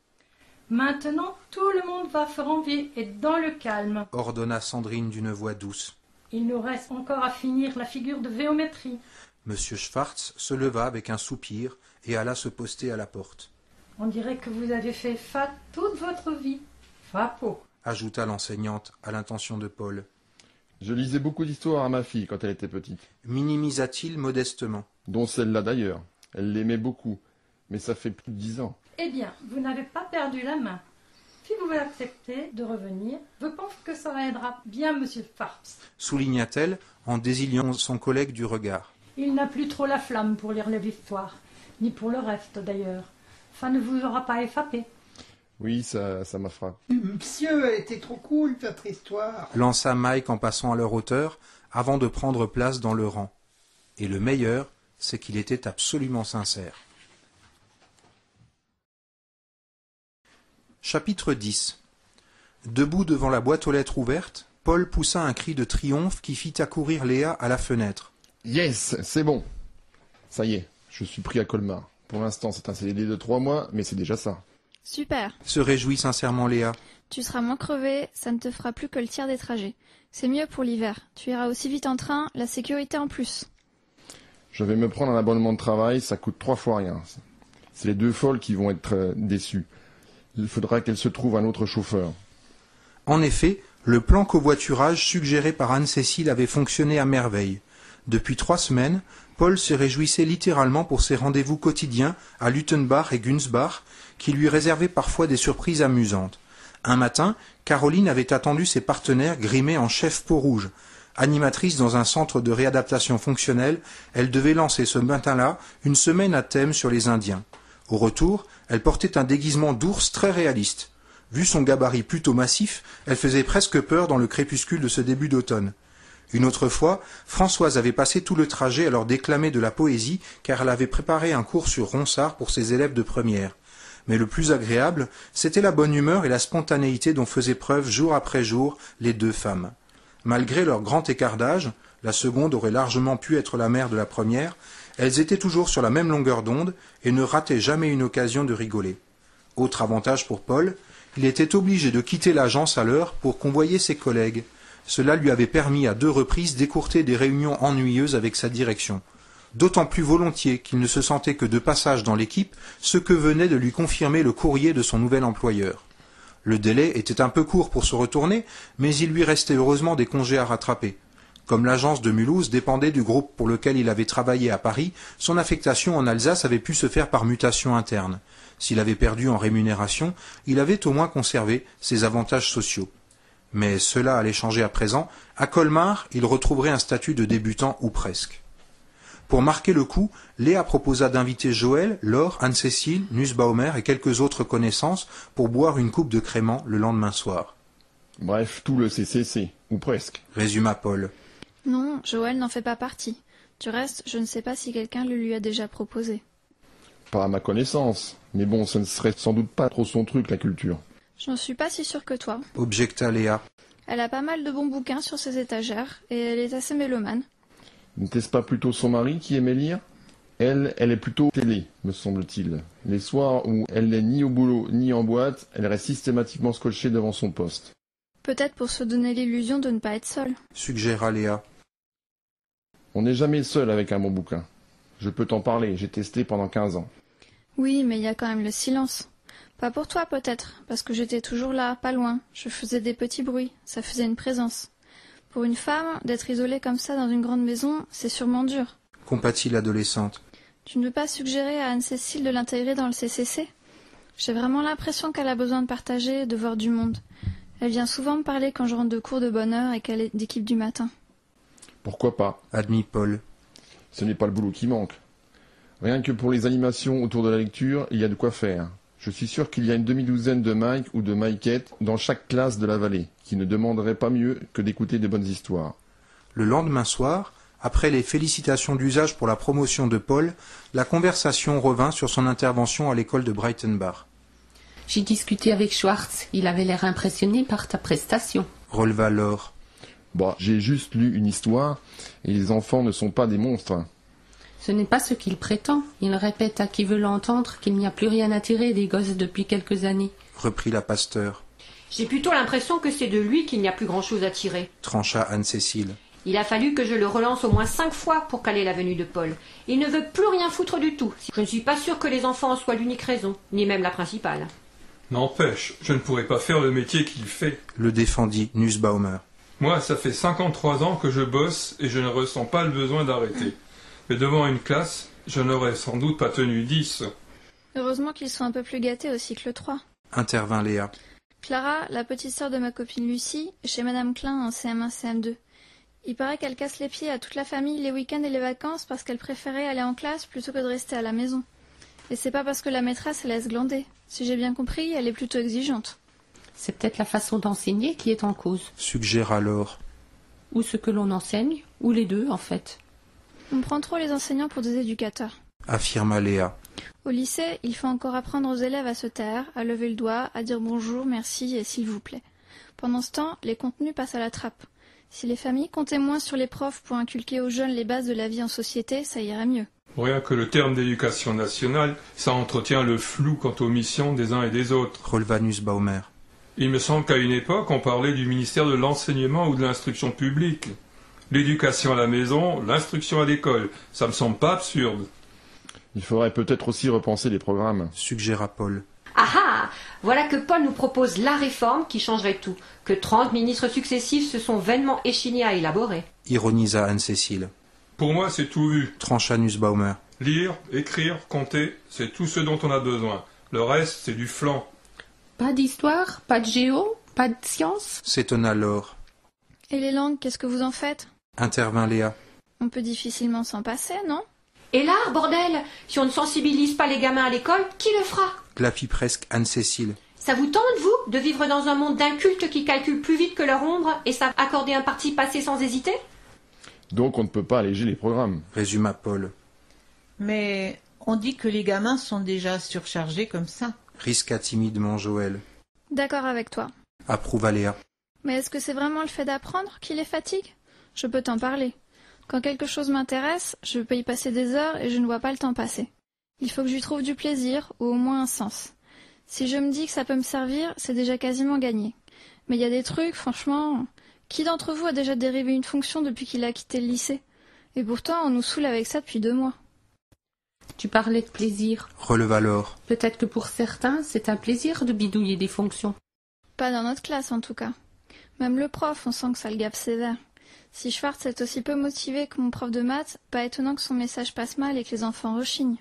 Maintenant, tout le monde va faire envie et dans le calme, ordonna Sandrine d'une voix douce. Il nous reste encore à finir la figure de géométrie. Monsieur Schwartz se leva avec un soupir et alla se poster à la porte. On dirait que vous avez fait FAT toute votre vie. Fapo, ajouta l'enseignante à l'intention de Paul. Je lisais beaucoup d'histoires à ma fille quand elle était petite. Minimisa-t-il modestement. Dont celle-là d'ailleurs. Elle l'aimait beaucoup. Mais ça fait plus de 10 ans. Eh bien, vous n'avez pas perdu la main. Si vous acceptez de revenir, je pense que ça aidera bien monsieur Schwartz. Souligna-t-elle en désignant son collègue du regard. Il n'a plus trop la flamme pour lire les histoires, ni pour le reste d'ailleurs. Ça ne vous aura pas échappé. Oui, ça m'a frappé. Monsieur, elle était trop cool, votre histoire. Lança Mike en passant à leur hauteur, avant de prendre place dans le rang. Et le meilleur, c'est qu'il était absolument sincère. Chapitre 10. Debout devant la boîte aux lettres ouverte, Paul poussa un cri de triomphe qui fit accourir Léa à la fenêtre. Yes, c'est bon. Ça y est, je suis pris à Colmar. Pour l'instant, c'est un CDD de 3 mois, mais c'est déjà ça. Super. Se réjouit sincèrement Léa. Tu seras moins crevé, ça ne te fera plus que le tiers des trajets. C'est mieux pour l'hiver. Tu iras aussi vite en train, la sécurité en plus. Je vais me prendre un abonnement de travail, ça coûte 3 fois rien. C'est les 2 folles qui vont être déçues. Il faudra qu'elles se trouvent un autre chauffeur. En effet, le plan covoiturage suggéré par Anne-Cécile avait fonctionné à merveille. Depuis 3 semaines, Paul se réjouissait littéralement pour ses rendez-vous quotidiens à Luttenbach et Günzbach, qui lui réservaient parfois des surprises amusantes. Un matin, Caroline avait attendu ses partenaires grimés en chef peau rouge. Animatrice dans un centre de réadaptation fonctionnelle, elle devait lancer ce matin-là une semaine à thème sur les Indiens. Au retour, elle portait un déguisement d'ours très réaliste. Vu son gabarit plutôt massif, elle faisait presque peur dans le crépuscule de ce début d'automne. Une autre fois, Françoise avait passé tout le trajet à leur déclamer de la poésie car elle avait préparé un cours sur Ronsard pour ses élèves de première. Mais le plus agréable, c'était la bonne humeur et la spontanéité dont faisaient preuve jour après jour les deux femmes. Malgré leur grand écart d'âge, la seconde aurait largement pu être la mère de la première, elles étaient toujours sur la même longueur d'onde et ne rataient jamais une occasion de rigoler. Autre avantage pour Paul, il était obligé de quitter l'agence à l'heure pour convoyer ses collègues. Cela lui avait permis à 2 reprises d'écourter des réunions ennuyeuses avec sa direction. D'autant plus volontiers qu'il ne se sentait que de passage dans l'équipe, ce que venait de lui confirmer le courrier de son nouvel employeur. Le délai était un peu court pour se retourner, mais il lui restait heureusement des congés à rattraper. Comme l'agence de Mulhouse dépendait du groupe pour lequel il avait travaillé à Paris, son affectation en Alsace avait pu se faire par mutation interne. S'il avait perdu en rémunération, il avait au moins conservé ses avantages sociaux. Mais cela allait changer à présent. À Colmar, il retrouverait un statut de débutant ou presque. Pour marquer le coup, Léa proposa d'inviter Joël, Laure, Anne-Cécile, Nussbaumer et quelques autres connaissances pour boire une coupe de crément le lendemain soir. Bref, tout le CCC, ou presque, résuma Paul. Non, Joël n'en fait pas partie. Du reste, je ne sais pas si quelqu'un le lui a déjà proposé. Pas à ma connaissance, mais bon, ce ne serait sans doute pas trop son truc, la culture. Je n'en suis pas si sûre que toi. Objecta Léa. Elle a pas mal de bons bouquins sur ses étagères, et elle est assez mélomane. N'était-ce pas plutôt son mari qui aimait lire ? Elle est plutôt télé, me semble-t-il. Les soirs où elle n'est ni au boulot ni en boîte, elle reste systématiquement scotchée devant son poste. Peut-être pour se donner l'illusion de ne pas être seule. Suggéra Léa. On n'est jamais seul avec un bon bouquin. Je peux t'en parler, j'ai testé pendant 15 ans. Oui, mais il y a quand même le silence. Pas pour toi peut-être, parce que j'étais toujours là, pas loin. Je faisais des petits bruits, ça faisait une présence. Pour une femme, d'être isolée comme ça dans une grande maison, c'est sûrement dur. Compatit l'adolescente. Tu ne veux pas suggérer à Anne-Cécile de l'intégrer dans le CCC ? J'ai vraiment l'impression qu'elle a besoin de partager, de voir du monde. Elle vient souvent me parler quand je rentre de cours de bonne heure et qu'elle est d'équipe du matin. Pourquoi pas ? Admit Paul. Ce n'est pas le boulot qui manque. Rien que pour les animations autour de la lecture, il y a de quoi faire. Je suis sûr qu'il y a une demi-douzaine de Mike ou de Mikeette dans chaque classe de la vallée, qui ne demanderaient pas mieux que d'écouter de bonnes histoires. Le lendemain soir, après les félicitations d'usage pour la promotion de Paul, la conversation revint sur son intervention à l'école de Breitenbach. J'ai discuté avec Schwartz, il avait l'air impressionné par ta prestation. Releva Laure. Bah, j'ai juste lu une histoire, et les enfants ne sont pas des monstres. Ce n'est pas ce qu'il prétend. Il répète à qui veut l'entendre qu'il n'y a plus rien à tirer des gosses depuis quelques années. Reprit la pasteur. J'ai plutôt l'impression que c'est de lui qu'il n'y a plus grand-chose à tirer. Trancha Anne-Cécile. Il a fallu que je le relance au moins 5 fois pour caler la venue de Paul. Il ne veut plus rien foutre du tout. Je ne suis pas sûre que les enfants en soient l'unique raison, ni même la principale. N'empêche, je ne pourrais pas faire le métier qu'il fait. Le défendit Nussbaumer. Moi, ça fait 53 ans que je bosse et je ne ressens pas le besoin d'arrêter. Mais devant une classe, je n'aurais sans doute pas tenu 10. Heureusement qu'ils sont un peu plus gâtés au cycle 3. Intervint Léa. Clara, la petite sœur de ma copine Lucie, est chez Madame Klein en CM1, CM2. Il paraît qu'elle casse les pieds à toute la famille les week-ends et les vacances parce qu'elle préférait aller en classe plutôt que de rester à la maison. Et c'est pas parce que la maîtresse laisse glander. Si j'ai bien compris, elle est plutôt exigeante. C'est peut-être la façon d'enseigner qui est en cause. Suggéra Laure. Ou ce que l'on enseigne, ou les deux en fait. On prend trop les enseignants pour des éducateurs. Affirma Léa. Au lycée, il faut encore apprendre aux élèves à se taire, à lever le doigt, à dire bonjour, merci et s'il vous plaît. Pendant ce temps, les contenus passent à la trappe. Si les familles comptaient moins sur les profs pour inculquer aux jeunes les bases de la vie en société, ça irait mieux. Rien que le terme d'éducation nationale, ça entretient le flou quant aux missions des uns et des autres. Releva Nussbaumer. Il me semble qu'à une époque, on parlait du ministère de l'enseignement ou de l'instruction publique. L'éducation à la maison, l'instruction à l'école, ça me semble pas absurde. Il faudrait peut-être aussi repenser les programmes. Suggéra Paul. Ah ah ! Voilà que Paul nous propose la réforme qui changerait tout, que 30 ministres successifs se sont vainement échignés à élaborer. Ironisa Anne-Cécile. Pour moi, c'est tout vu. Trancha Nussbaumer. Lire, écrire, compter, c'est tout ce dont on a besoin. Le reste, c'est du flan. Pas d'histoire, pas de géo, pas de science. S'étonna Laure. Et les langues, qu'est-ce que vous en faites? Intervint Léa. On peut difficilement s'en passer, non? Et l'art, bordel! Si on ne sensibilise pas les gamins à l'école, qui le fera? Glapit presque Anne-Cécile. Ça vous tente, vous, de vivre dans un monde d'incultes qui calculent plus vite que leur ombre et savent accorder un parti passé sans hésiter? Donc on ne peut pas alléger les programmes. Résuma Paul. Mais on dit que les gamins sont déjà surchargés comme ça. Risqua timidement Joël. D'accord avec toi. Approuva Léa. Mais est-ce que c'est vraiment le fait d'apprendre qui les fatigue? Je peux t'en parler. Quand quelque chose m'intéresse, je peux y passer des heures et je ne vois pas le temps passer. Il faut que j'y trouve du plaisir, ou au moins un sens. Si je me dis que ça peut me servir, c'est déjà quasiment gagné. Mais il y a des trucs, franchement... Qui d'entre vous a déjà dérivé une fonction depuis qu'il a quitté le lycée? Et pourtant, on nous saoule avec ça depuis 2 mois. Tu parlais de plaisir. Releva Laure. Peut-être que pour certains, c'est un plaisir de bidouiller des fonctions. Pas dans notre classe, en tout cas. Même le prof, on sent que ça le gaffe sévère. Si Schwartz est aussi peu motivé que mon prof de maths, pas étonnant que son message passe mal et que les enfants rechignent.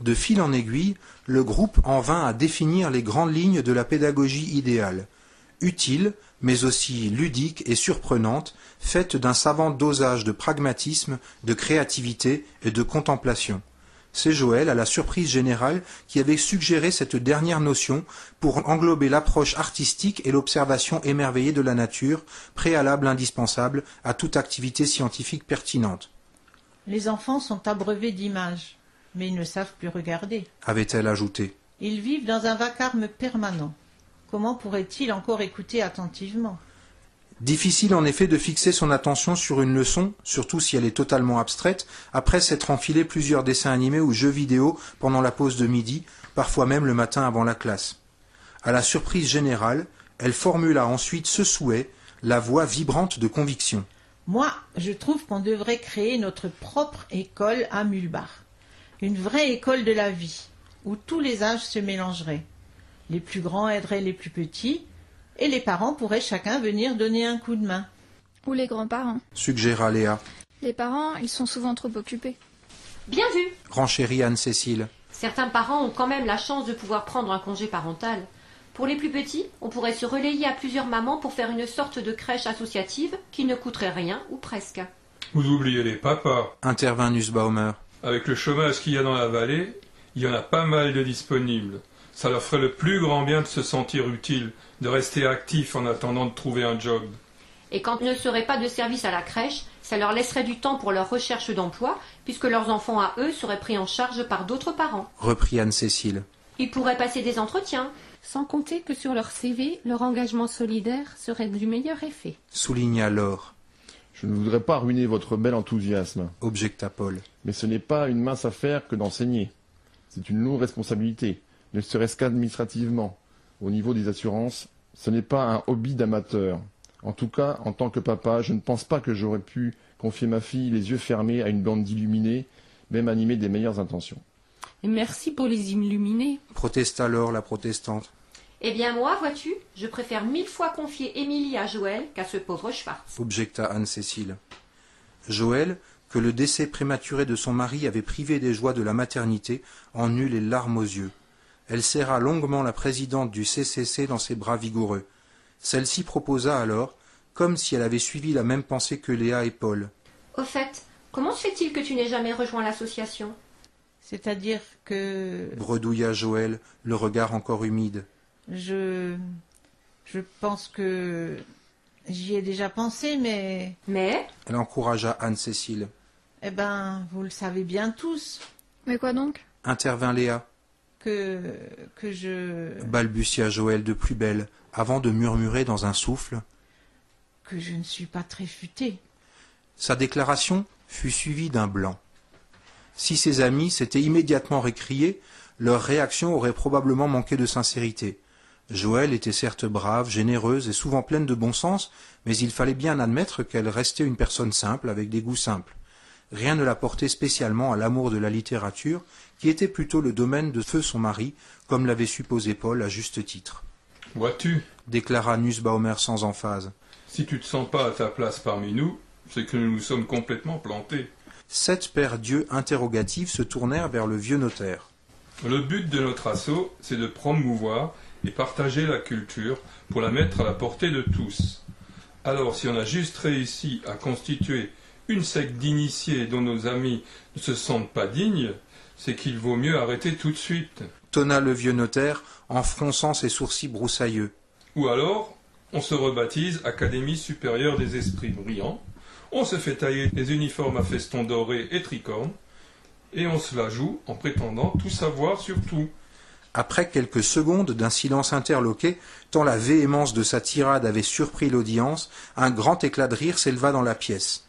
De fil en aiguille, le groupe en vint à définir les grandes lignes de la pédagogie idéale. Utile, mais aussi ludique et surprenante, faite d'un savant dosage de pragmatisme, de créativité et de contemplation. C'est Joël, à la surprise générale, qui avait suggéré cette dernière notion pour englober l'approche artistique et l'observation émerveillée de la nature, préalable indispensable à toute activité scientifique pertinente. Les enfants sont abreuvés d'images, mais ils ne savent plus regarder. Avait-elle ajouté. Ils vivent dans un vacarme permanent. Comment pourrait-il encore écouter attentivement? Difficile en effet de fixer son attention sur une leçon, surtout si elle est totalement abstraite, après s'être enfilé plusieurs dessins animés ou jeux vidéo pendant la pause de midi, parfois même le matin avant la classe. À la surprise générale, elle formula ensuite ce souhait, la voix vibrante de conviction. Moi, je trouve qu'on devrait créer notre propre école à Mulbach. Une vraie école de la vie, où tous les âges se mélangeraient. Les plus grands aideraient les plus petits, et les parents pourraient chacun venir donner un coup de main. Ou les grands-parents. Suggéra Léa. Les parents, ils sont souvent trop occupés. Bien vu! Renchérit Anne-Cécile. Certains parents ont quand même la chance de pouvoir prendre un congé parental. Pour les plus petits, on pourrait se relayer à plusieurs mamans pour faire une sorte de crèche associative qui ne coûterait rien ou presque. Vous oubliez les papas. Intervint Nussbaumer. Avec le chômage qu'il y a dans la vallée, il y en a pas mal de disponibles. Ça leur ferait le plus grand bien de se sentir utile, de rester actifs en attendant de trouver un job. Et quand il ne serait pas de service à la crèche, ça leur laisserait du temps pour leur recherche d'emploi, puisque leurs enfants à eux seraient pris en charge par d'autres parents. Reprit Anne-Cécile. Ils pourraient passer des entretiens. Sans compter que sur leur CV, leur engagement solidaire serait du meilleur effet. Souligna Laure. Je ne voudrais pas ruiner votre bel enthousiasme. Objecta Paul. Mais ce n'est pas une mince affaire que d'enseigner. C'est une lourde responsabilité, ne serait-ce qu'administrativement. Au niveau des assurances, ce n'est pas un hobby d'amateur. En tout cas, en tant que papa, je ne pense pas que j'aurais pu confier ma fille les yeux fermés à une bande d'illuminés, même animés des meilleures intentions. Et merci pour les illuminés. Protesta Laure la protestante. Eh bien moi, vois-tu, je préfère 1000 fois confier Émilie à Joël qu'à ce pauvre Schwartz. Objecta Anne-Cécile. Joël, que le décès prématuré de son mari avait privé des joies de la maternité, en eut les larmes aux yeux. Elle serra longuement la présidente du CCC dans ses bras vigoureux. Celle-ci proposa alors, comme si elle avait suivi la même pensée que Léa et Paul. Au fait, comment se fait-il que tu n'aies jamais rejoint l'association? C'est-à-dire que... Bredouilla Joël, le regard encore humide. Je pense que... J'y ai déjà pensé, mais... Mais? Elle encouragea Anne-Cécile. Eh ben, vous le savez bien tous. Mais quoi donc? Intervint Léa. Que je... Balbutia Joël de plus belle, avant de murmurer dans un souffle. Que je ne suis pas très futée. Sa déclaration fut suivie d'un blanc. Si ses amis s'étaient immédiatement récriés, leur réaction aurait probablement manqué de sincérité. Joël était certes brave, généreuse et souvent pleine de bon sens, mais il fallait bien admettre qu'elle restait une personne simple, avec des goûts simples. Rien ne la portait spécialement à l'amour de la littérature, qui était plutôt le domaine de feu son mari, comme l'avait supposé Paul à juste titre. « Vois-tu, déclara Nussbaumer sans emphase, si tu te sens pas à ta place parmi nous, c'est que nous nous sommes complètement plantés. » 7 paires d'yeux interrogatifs se tournèrent vers le vieux notaire. Le but de notre assaut, c'est de promouvoir et partager la culture pour la mettre à la portée de tous. Alors, si on a juste réussi à constituer une secte d'initiés dont nos amis ne se sentent pas dignes, c'est qu'il vaut mieux arrêter tout de suite. Tonna le vieux notaire en fronçant ses sourcils broussailleux. Ou alors, on se rebaptise Académie supérieure des esprits brillants, on se fait tailler des uniformes à festons dorés et tricornes, et on se la joue en prétendant tout savoir sur tout. Après quelques secondes d'un silence interloqué, tant la véhémence de sa tirade avait surpris l'audience, un grand éclat de rire s'éleva dans la pièce.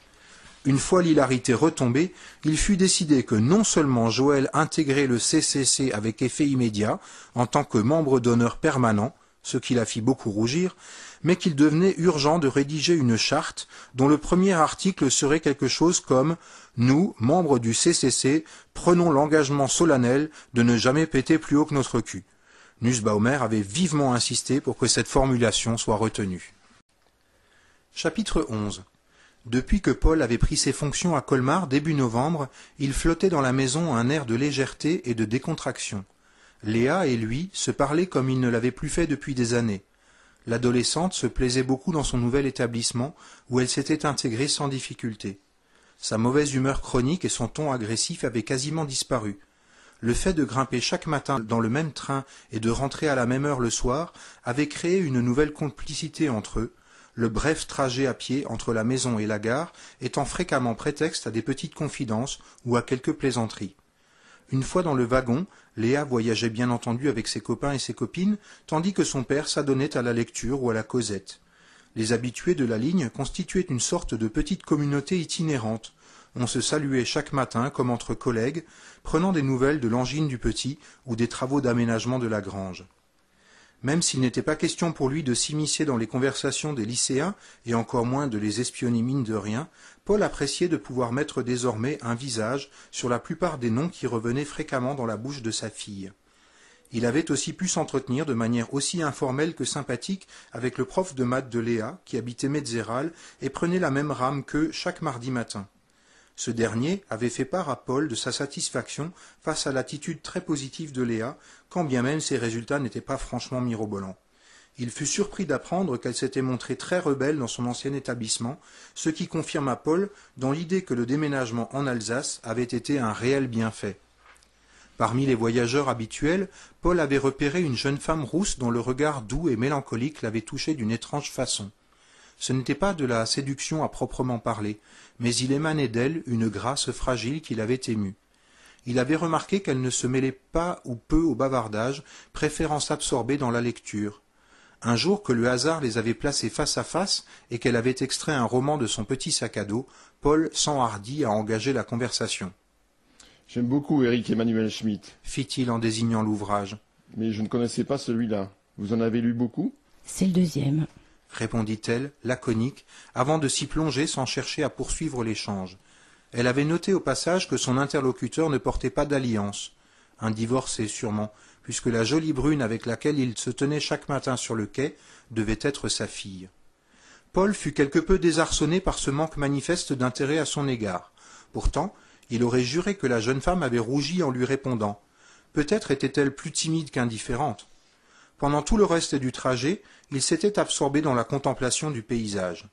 Une fois l'hilarité retombée, il fut décidé que non seulement Joël intégrait le CCC avec effet immédiat, en tant que membre d'honneur permanent, ce qui la fit beaucoup rougir, mais qu'il devenait urgent de rédiger une charte dont le premier article serait quelque chose comme « Nous, membres du CCC, prenons l'engagement solennel de ne jamais péter plus haut que notre cul ». Nussbaumer avait vivement insisté pour que cette formulation soit retenue. Chapitre 11. Depuis que Paul avait pris ses fonctions à Colmar début novembre, il flottait dans la maison un air de légèreté et de décontraction. Léa et lui se parlaient comme ils ne l'avaient plus fait depuis des années. L'adolescente se plaisait beaucoup dans son nouvel établissement, où elle s'était intégrée sans difficulté. Sa mauvaise humeur chronique et son ton agressif avaient quasiment disparu. Le fait de grimper chaque matin dans le même train et de rentrer à la même heure le soir avait créé une nouvelle complicité entre eux, le bref trajet à pied entre la maison et la gare étant fréquemment prétexte à des petites confidences ou à quelques plaisanteries. Une fois dans le wagon, Léa voyageait bien entendu avec ses copains et ses copines, tandis que son père s'adonnait à la lecture ou à la causette. Les habitués de la ligne constituaient une sorte de petite communauté itinérante. On se saluait chaque matin comme entre collègues, prenant des nouvelles de l'angine du petit ou des travaux d'aménagement de la grange. Même s'il n'était pas question pour lui de s'immiscer dans les conversations des lycéens, et encore moins de les espionner mine de rien, Paul appréciait de pouvoir mettre désormais un visage sur la plupart des noms qui revenaient fréquemment dans la bouche de sa fille. Il avait aussi pu s'entretenir de manière aussi informelle que sympathique avec le prof de maths de Léa, qui habitait Metzeral et prenait la même rame qu'eux chaque mardi matin. Ce dernier avait fait part à Paul de sa satisfaction face à l'attitude très positive de Léa, quand bien même ses résultats n'étaient pas franchement mirobolants. Il fut surpris d'apprendre qu'elle s'était montrée très rebelle dans son ancien établissement, ce qui confirma Paul dans l'idée que le déménagement en Alsace avait été un réel bienfait. Parmi les voyageurs habituels, Paul avait repéré une jeune femme rousse dont le regard doux et mélancolique l'avait touché d'une étrange façon. Ce n'était pas de la séduction à proprement parler, mais il émanait d'elle une grâce fragile qui l'avait ému. Il avait remarqué qu'elle ne se mêlait pas ou peu au bavardage, préférant s'absorber dans la lecture. Un jour que le hasard les avait placés face à face et qu'elle avait extrait un roman de son petit sac à dos, Paul s'enhardit à engager la conversation. « J'aime beaucoup Éric Emmanuel Schmitt, fit-il en désignant l'ouvrage. Mais je ne connaissais pas celui-là. Vous en avez lu beaucoup ? C'est le deuxième, répondit-elle, laconique, avant de s'y plonger sans chercher à poursuivre l'échange. Elle avait noté au passage que son interlocuteur ne portait pas d'alliance. Un divorcé sûrement, puisque la jolie brune avec laquelle il se tenait chaque matin sur le quai devait être sa fille. Paul fut quelque peu désarçonné par ce manque manifeste d'intérêt à son égard. Pourtant, il aurait juré que la jeune femme avait rougi en lui répondant. Peut-être était-elle plus timide qu'indifférente. Pendant tout le reste du trajet, il s'était absorbé dans la contemplation du paysage.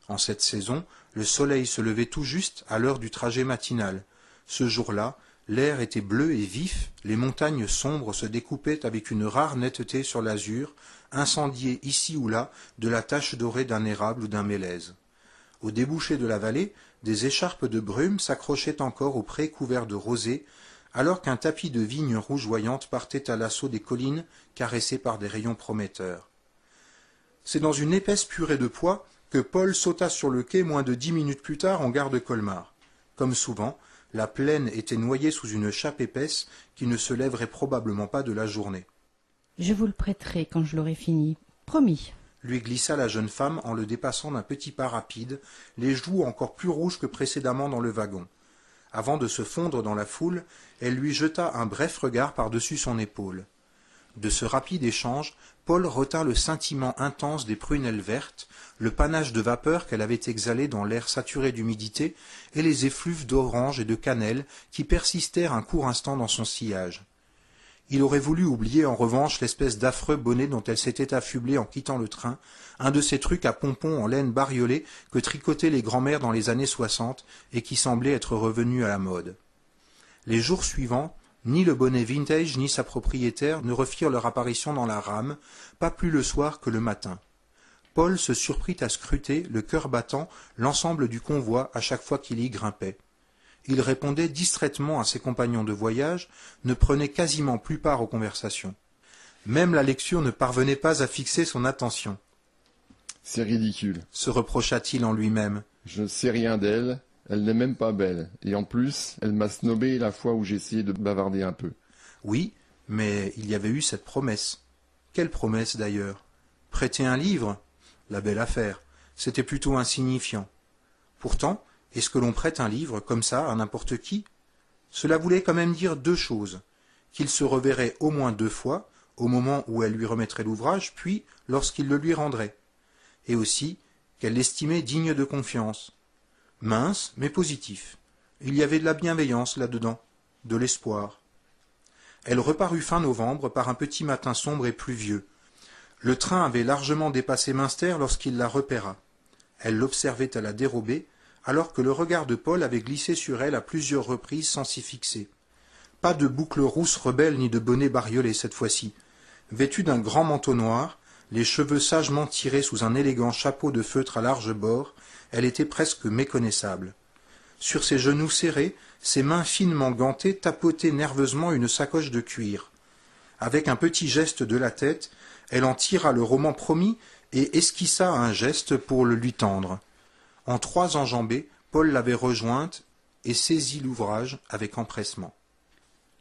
En cette saison, le soleil se levait tout juste à l'heure du trajet matinal. Ce jour-là, l'air était bleu et vif, les montagnes sombres se découpaient avec une rare netteté sur l'azur, incendiées ici ou là de la tache dorée d'un érable ou d'un mélèze. Au débouché de la vallée, des écharpes de brume s'accrochaient encore aux prés couverts de rosée, alors qu'un tapis de vignes rougeoyantes partait à l'assaut des collines caressées par des rayons prometteurs. C'est dans une épaisse purée de pois que Paul sauta sur le quai moins de 10 minutes plus tard en gare de Colmar. Comme souvent, la plaine était noyée sous une chape épaisse qui ne se lèverait probablement pas de la journée. « Je vous le prêterai quand je l'aurai fini, promis. » lui glissa la jeune femme en le dépassant d'un petit pas rapide, les joues encore plus rouges que précédemment dans le wagon. Avant de se fondre dans la foule, elle lui jeta un bref regard par-dessus son épaule. De ce rapide échange, Paul retint le scintillement intense des prunelles vertes, le panache de vapeur qu'elle avait exhalé dans l'air saturé d'humidité et les effluves d'orange et de cannelle qui persistèrent un court instant dans son sillage. Il aurait voulu oublier en revanche l'espèce d'affreux bonnet dont elle s'était affublée en quittant le train, un de ces trucs à pompons en laine bariolée que tricotaient les grands-mères dans les années 60 et qui semblait être revenu à la mode. Les jours suivants, ni le bonnet vintage ni sa propriétaire ne refirent leur apparition dans la rame, pas plus le soir que le matin. Paul se surprit à scruter, le cœur battant, l'ensemble du convoi à chaque fois qu'il y grimpait. Il répondait distraitement à ses compagnons de voyage, ne prenait quasiment plus part aux conversations. Même la lecture ne parvenait pas à fixer son attention. « C'est ridicule, se reprocha-t-il en lui-même. Je ne sais rien d'elle, elle n'est même pas belle, et en plus, elle m'a snobé la fois où j'ai essayé de bavarder un peu. » Oui, mais il y avait eu cette promesse. Quelle promesse d'ailleurs? Prêter un livre? La belle affaire. C'était plutôt insignifiant. Pourtant, est-ce que l'on prête un livre comme ça à n'importe qui? Cela voulait quand même dire deux choses. Qu'il se reverrait au moins 2 fois, au moment où elle lui remettrait l'ouvrage, puis lorsqu'il le lui rendrait. Et aussi qu'elle l'estimait digne de confiance. Mince, mais positif. Il y avait de la bienveillance là-dedans, de l'espoir. Elle reparut fin novembre par un petit matin sombre et pluvieux. Le train avait largement dépassé Münster lorsqu'il la repéra. Elle l'observait à la dérobée, alors que le regard de Paul avait glissé sur elle à plusieurs reprises sans s'y fixer. Pas de boucles rousses rebelles ni de bonnet bariolé cette fois-ci. Vêtue d'un grand manteau noir, les cheveux sagement tirés sous un élégant chapeau de feutre à large bord, elle était presque méconnaissable. Sur ses genoux serrés, ses mains finement gantées tapotaient nerveusement une sacoche de cuir. Avec un petit geste de la tête, elle en tira le roman promis et esquissa un geste pour le lui tendre. En 3 enjambées, Paul l'avait rejointe et saisit l'ouvrage avec empressement.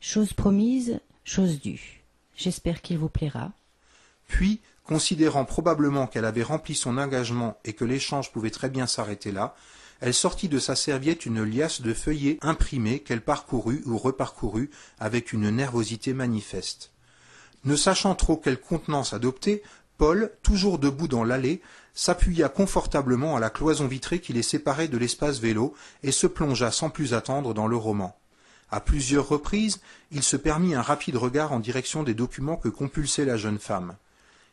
Chose promise, chose due. J'espère qu'il vous plaira. Puis, considérant probablement qu'elle avait rempli son engagement et que l'échange pouvait très bien s'arrêter là, elle sortit de sa serviette une liasse de feuillets imprimés qu'elle parcourut ou reparcourut avec une nervosité manifeste. Ne sachant trop quelle contenance adopter, Paul, toujours debout dans l'allée, s'appuya confortablement à la cloison vitrée qui les séparait de l'espace vélo et se plongea sans plus attendre dans le roman. À plusieurs reprises, il se permit un rapide regard en direction des documents que compulsait la jeune femme.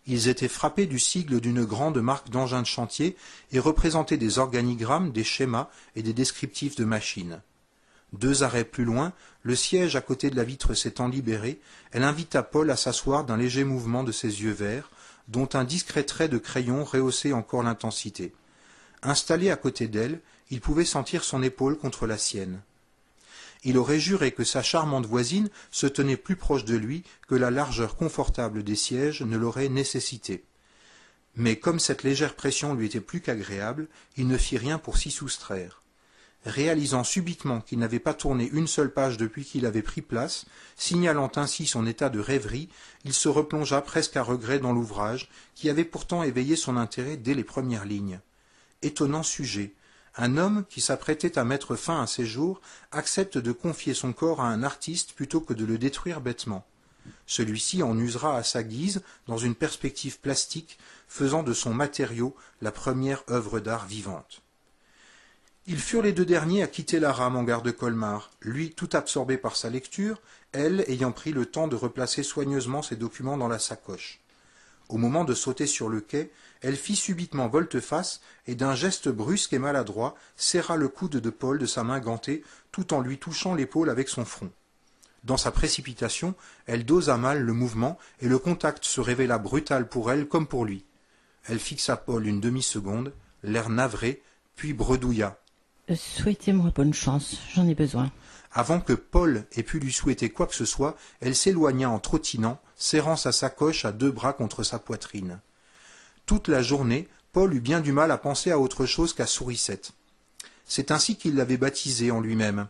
Ils étaient frappés du sigle d'une grande marque d'engins de chantier et représentaient des organigrammes, des schémas et des descriptifs de machines. 2 arrêts plus loin, le siège à côté de la vitre s'étant libéré, elle invita Paul à s'asseoir d'un léger mouvement de ses yeux verts, dont un discret trait de crayon rehaussait encore l'intensité. Installé à côté d'elle, il pouvait sentir son épaule contre la sienne. Il aurait juré que sa charmante voisine se tenait plus proche de lui que la largeur confortable des sièges ne l'aurait nécessité. Mais comme cette légère pression lui était plus qu'agréable, il ne fit rien pour s'y soustraire. Réalisant subitement qu'il n'avait pas tourné une seule page depuis qu'il avait pris place, signalant ainsi son état de rêverie, il se replongea presque à regret dans l'ouvrage, qui avait pourtant éveillé son intérêt dès les premières lignes. Étonnant sujet. Un homme qui s'apprêtait à mettre fin à ses jours accepte de confier son corps à un artiste plutôt que de le détruire bêtement. Celui-ci en usera à sa guise dans une perspective plastique, faisant de son matériau la première œuvre d'art vivante. Ils furent les 2 derniers à quitter la rame en gare de Colmar, lui tout absorbé par sa lecture, elle ayant pris le temps de replacer soigneusement ses documents dans la sacoche. Au moment de sauter sur le quai, elle fit subitement volte-face et d'un geste brusque et maladroit serra le coude de Paul de sa main gantée tout en lui touchant l'épaule avec son front. Dans sa précipitation, elle dosa mal le mouvement et le contact se révéla brutal pour elle comme pour lui. Elle fixa Paul une demi-seconde, l'air navré, puis bredouilla. Souhaitez-moi bonne chance, j'en ai besoin. Avant que Paul ait pu lui souhaiter quoi que ce soit, elle s'éloigna en trottinant, serrant sa sacoche à 2 bras contre sa poitrine. Toute la journée, Paul eut bien du mal à penser à autre chose qu'à Sourisette. C'est ainsi qu'il l'avait baptisée en lui-même.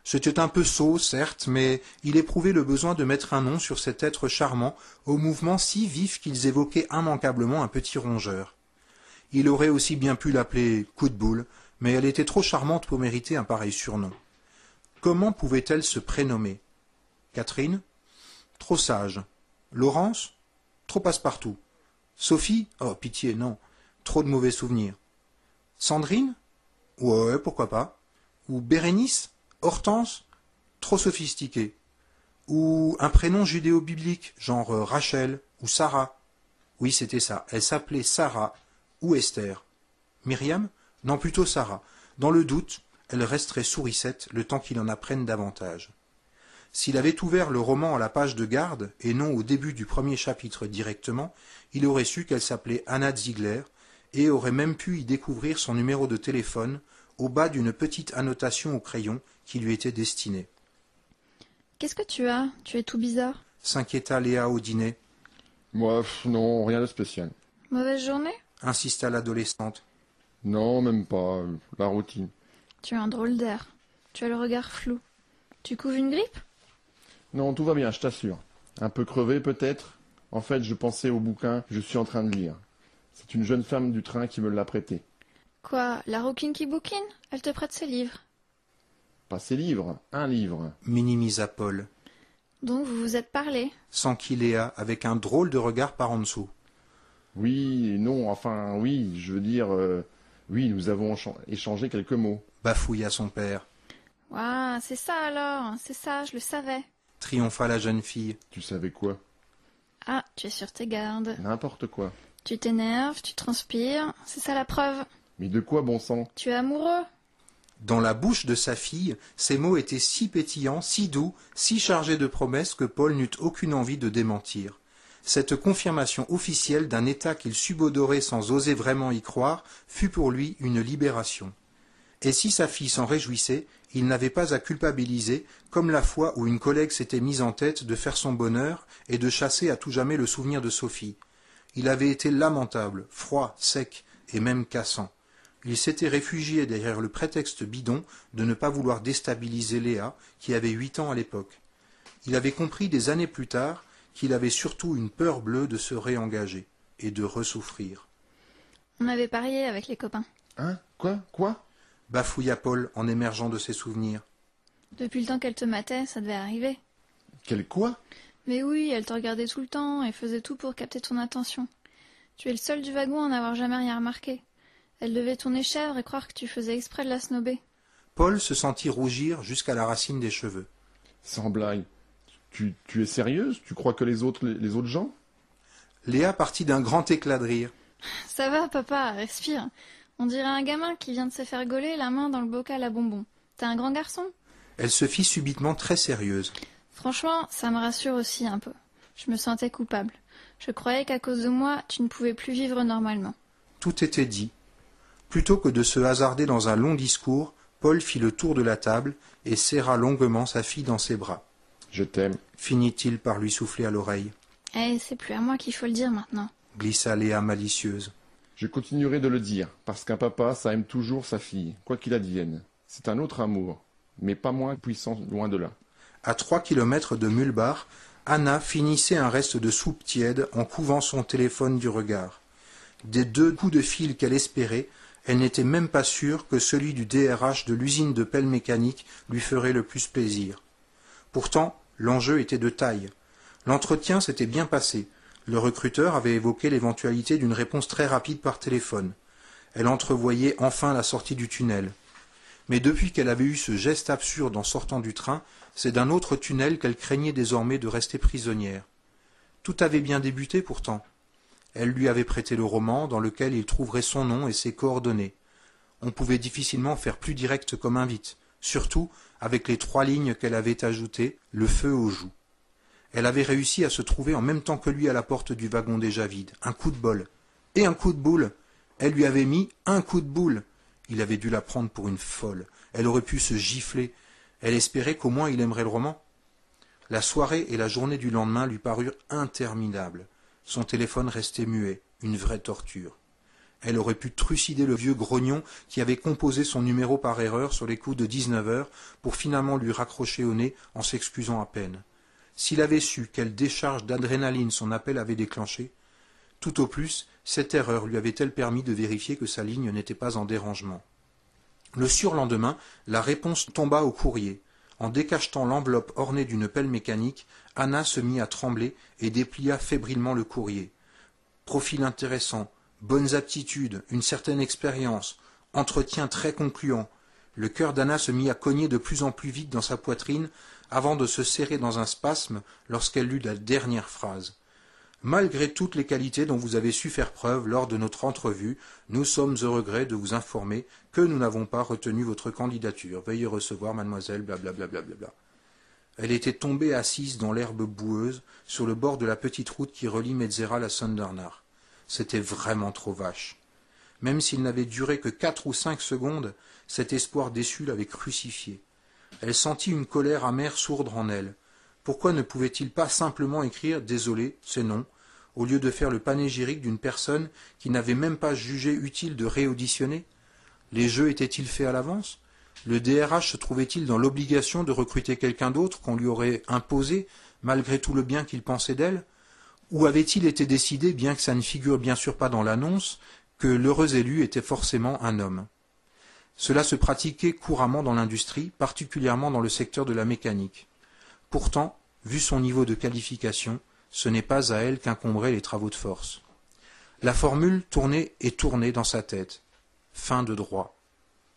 C'était un peu sot, certes, mais il éprouvait le besoin de mettre un nom sur cet être charmant, aux mouvements si vifs qu'ils évoquaient immanquablement un petit rongeur. Il aurait aussi bien pu l'appeler Coup de boule, mais elle était trop charmante pour mériter un pareil surnom. Comment pouvait-elle se prénommer? Catherine? Trop sage. Laurence? Trop passe-partout. Sophie? Oh, pitié, non. Trop de mauvais souvenirs. Sandrine? Ouais, pourquoi pas. Ou Bérénice? Hortense? Trop sophistiquée. Ou un prénom judéo-biblique, genre Rachel ou Sarah. Oui, c'était ça. Elle s'appelait Sarah ou Esther. Myriam? Non, plutôt Sarah. Dans le doute, elle resterait sourisette le temps qu'il en apprenne davantage. S'il avait ouvert le roman à la page de garde, et non au début du premier chapitre directement, il aurait su qu'elle s'appelait Anna Ziegler, et aurait même pu y découvrir son numéro de téléphone au bas d'une petite annotation au crayon qui lui était destinée. « Qu'est-ce que tu as? Tu es tout bizarre. » s'inquiéta Léa au dîner. Moi, non, rien de spécial. « Mauvaise journée? » insista l'adolescente. Non, même pas, la routine. Tu as un drôle d'air. Tu as le regard flou. Tu couves une grippe? Non, tout va bien, je t'assure. Un peu crevé peut-être. En fait, je pensais au bouquin que je suis en train de lire. C'est une jeune femme du train qui me l'a prêté. Quoi, la rouquine qui bouquine? Elle te prête ses livres. Pas ses livres, un livre. Minimisa Paul. Donc vous vous êtes parlé? S'enquit Léa avec un drôle de regard par en dessous. Oui, non, enfin, oui, je veux dire... oui, nous avons échangé quelques mots. Bafouilla son père. Ouah, c'est ça alors, c'est ça, je le savais. Triompha la jeune fille. Tu savais quoi? Ah, tu es sur tes gardes. N'importe quoi. Tu t'énerves, tu transpires, c'est ça la preuve. Mais de quoi, bon sang? Tu es amoureux? Dans la bouche de sa fille, ces mots étaient si pétillants, si doux, si chargés de promesses que Paul n'eut aucune envie de démentir. Cette confirmation officielle d'un état qu'il subodorait sans oser vraiment y croire fut pour lui une libération. Et si sa fille s'en réjouissait, il n'avait pas à culpabiliser, comme la fois où une collègue s'était mise en tête de faire son bonheur et de chasser à tout jamais le souvenir de Sophie. Il avait été lamentable, froid, sec et même cassant. Il s'était réfugié derrière le prétexte bidon de ne pas vouloir déstabiliser Léa, qui avait 8 ans à l'époque. Il avait compris des années plus tard qu'il avait surtout une peur bleue de se réengager et de ressouffrir. On avait parié avec les copains. Hein? Quoi? Bafouilla Paul en émergeant de ses souvenirs. Depuis le temps qu'elle te matait, ça devait arriver. Quel quoi? Mais oui, elle te regardait tout le temps et faisait tout pour capter ton attention. Tu es le seul du wagon à n'avoir jamais rien remarqué. Elle devait tourner chèvre et croire que tu faisais exprès de la snober. Paul se sentit rougir jusqu'à la racine des cheveux. Sans blague. Tu es sérieuse? Tu crois que les autres gens? Léa partit d'un grand éclat de rire. Ça va, papa, respire. On dirait un gamin qui vient de se faire gauler la main dans le bocal à bonbons. T'es un grand garçon? Elle se fit subitement très sérieuse. Franchement, ça me rassure aussi un peu. Je me sentais coupable. Je croyais qu'à cause de moi, tu ne pouvais plus vivre normalement. Tout était dit. Plutôt que de se hasarder dans un long discours, Paul fit le tour de la table et serra longuement sa fille dans ses bras. « Je t'aime », finit-il par lui souffler à l'oreille. « Eh, c'est plus à moi qu'il faut le dire maintenant », glissa Léa malicieuse. « Je continuerai de le dire, parce qu'un papa, ça aime toujours sa fille, quoi qu'il advienne. C'est un autre amour, mais pas moins puissant, loin de là. » À 3 kilomètres de Mulbach, Anna finissait un reste de soupe tiède en couvant son téléphone du regard. Des 2 coups de fil qu'elle espérait, elle n'était même pas sûre que celui du DRH de l'usine de pelle mécanique lui ferait le plus plaisir. Pourtant, l'enjeu était de taille. L'entretien s'était bien passé. Le recruteur avait évoqué l'éventualité d'une réponse très rapide par téléphone. Elle entrevoyait enfin la sortie du tunnel. Mais depuis qu'elle avait eu ce geste absurde en sortant du train, c'est d'un autre tunnel qu'elle craignait désormais de rester prisonnière. Tout avait bien débuté pourtant. Elle lui avait prêté le roman dans lequel il trouverait son nom et ses coordonnées. On pouvait difficilement faire plus direct comme invite, surtout avec les 3 lignes qu'elle avait ajoutées, le feu aux joues. Elle avait réussi à se trouver en même temps que lui à la porte du wagon déjà vide. Un coup de bol. Et un coup de boule. Elle lui avait mis un coup de boule. Il avait dû la prendre pour une folle. Elle aurait pu se gifler. Elle espérait qu'au moins il aimerait le roman. La soirée et la journée du lendemain lui parurent interminables. Son téléphone restait muet, une vraie torture. Elle aurait pu trucider le vieux grognon qui avait composé son numéro par erreur sur les coups de 19 heures pour finalement lui raccrocher au nez en s'excusant à peine. S'il avait su quelle décharge d'adrénaline son appel avait déclenché, tout au plus, cette erreur lui avait-elle permis de vérifier que sa ligne n'était pas en dérangement. Le surlendemain, la réponse tomba au courrier. En décachetant l'enveloppe ornée d'une pelle mécanique, Anna se mit à trembler et déplia fébrilement le courrier. Profil intéressant, bonnes aptitudes, une certaine expérience, entretien très concluant. Le cœur d'Anna se mit à cogner de plus en plus vite dans sa poitrine, avant de se serrer dans un spasme lorsqu'elle lut la dernière phrase. « Malgré toutes les qualités dont vous avez su faire preuve lors de notre entrevue, nous sommes au regret de vous informer que nous n'avons pas retenu votre candidature. Veuillez recevoir mademoiselle blablabla. » Elle était tombée assise dans l'herbe boueuse, sur le bord de la petite route qui relie Metzeral à Sondernach. C'était vraiment trop vache. Même s'il n'avait duré que 4 ou 5 secondes, cet espoir déçu l'avait crucifiée. Elle sentit une colère amère sourdre en elle. Pourquoi ne pouvait-il pas simplement écrire « Désolé, c'est non », au lieu de faire le panégyrique d'une personne qui n'avait même pas jugé utile de réauditionner? Les jeux étaient-ils faits à l'avance? Le DRH se trouvait-il dans l'obligation de recruter quelqu'un d'autre qu'on lui aurait imposé, malgré tout le bien qu'il pensait d'elle? Ou avait-il été décidé, bien que ça ne figure bien sûr pas dans l'annonce, que l'heureux élu était forcément un homme? Cela se pratiquait couramment dans l'industrie, particulièrement dans le secteur de la mécanique. Pourtant, vu son niveau de qualification, ce n'est pas à elle qu'encombraient les travaux de force. La formule tournait et tournait dans sa tête. Fin de droit.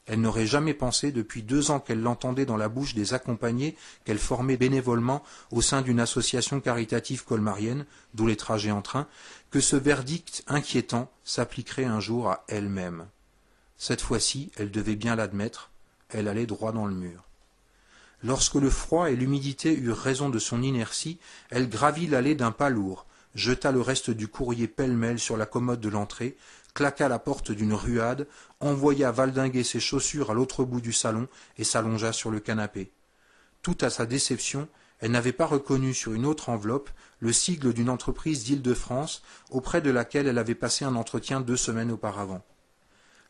Elle n'aurait jamais pensé, depuis 2 ans qu'elle l'entendait dans la bouche des accompagnés qu'elle formait bénévolement au sein d'une association caritative colmarienne, d'où les trajets en train, que ce verdict inquiétant s'appliquerait un jour à elle-même. Cette fois-ci, elle devait bien l'admettre, elle allait droit dans le mur. Lorsque le froid et l'humidité eurent raison de son inertie, elle gravit l'allée d'un pas lourd, jeta le reste du courrier pêle-mêle sur la commode de l'entrée, claqua la porte d'une ruade, envoya valdinguer ses chaussures à l'autre bout du salon et s'allongea sur le canapé. Tout à sa déception, elle n'avait pas reconnu sur une autre enveloppe le sigle d'une entreprise d'Île-de-France auprès de laquelle elle avait passé un entretien 2 semaines auparavant.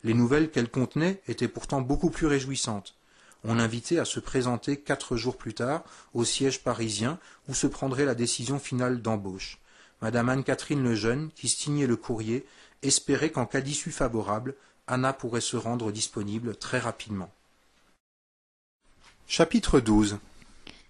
Les nouvelles qu'elle contenait étaient pourtant beaucoup plus réjouissantes. On l'invitait à se présenter 4 jours plus tard au siège parisien où se prendrait la décision finale d'embauche. Madame Anne-Catherine Lejeune, qui signait le courrier, espérait qu'en cas d'issue favorable, Anna pourrait se rendre disponible très rapidement. Chapitre 12.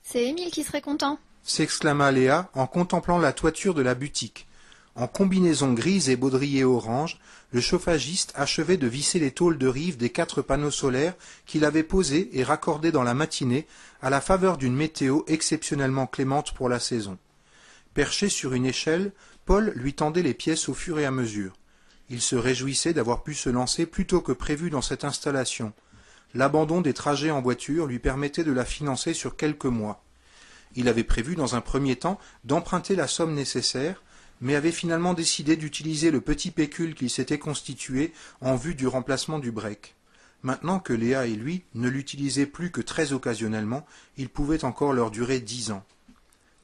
C'est Émile qui serait content, s'exclama Léa en contemplant la toiture de la boutique. En combinaison grise et baudrier orange, le chauffagiste achevait de visser les tôles de rive des 4 panneaux solaires qu'il avait posés et raccordés dans la matinée à la faveur d'une météo exceptionnellement clémente pour la saison. Perché sur une échelle, Paul lui tendait les pièces au fur et à mesure. Il se réjouissait d'avoir pu se lancer plus tôt que prévu dans cette installation. L'abandon des trajets en voiture lui permettait de la financer sur quelques mois. Il avait prévu dans un premier temps d'emprunter la somme nécessaire, mais avait finalement décidé d'utiliser le petit pécule qu'il s'était constitué en vue du remplacement du break. Maintenant que Léa et lui ne l'utilisaient plus que très occasionnellement, il pouvait encore leur durer 10 ans.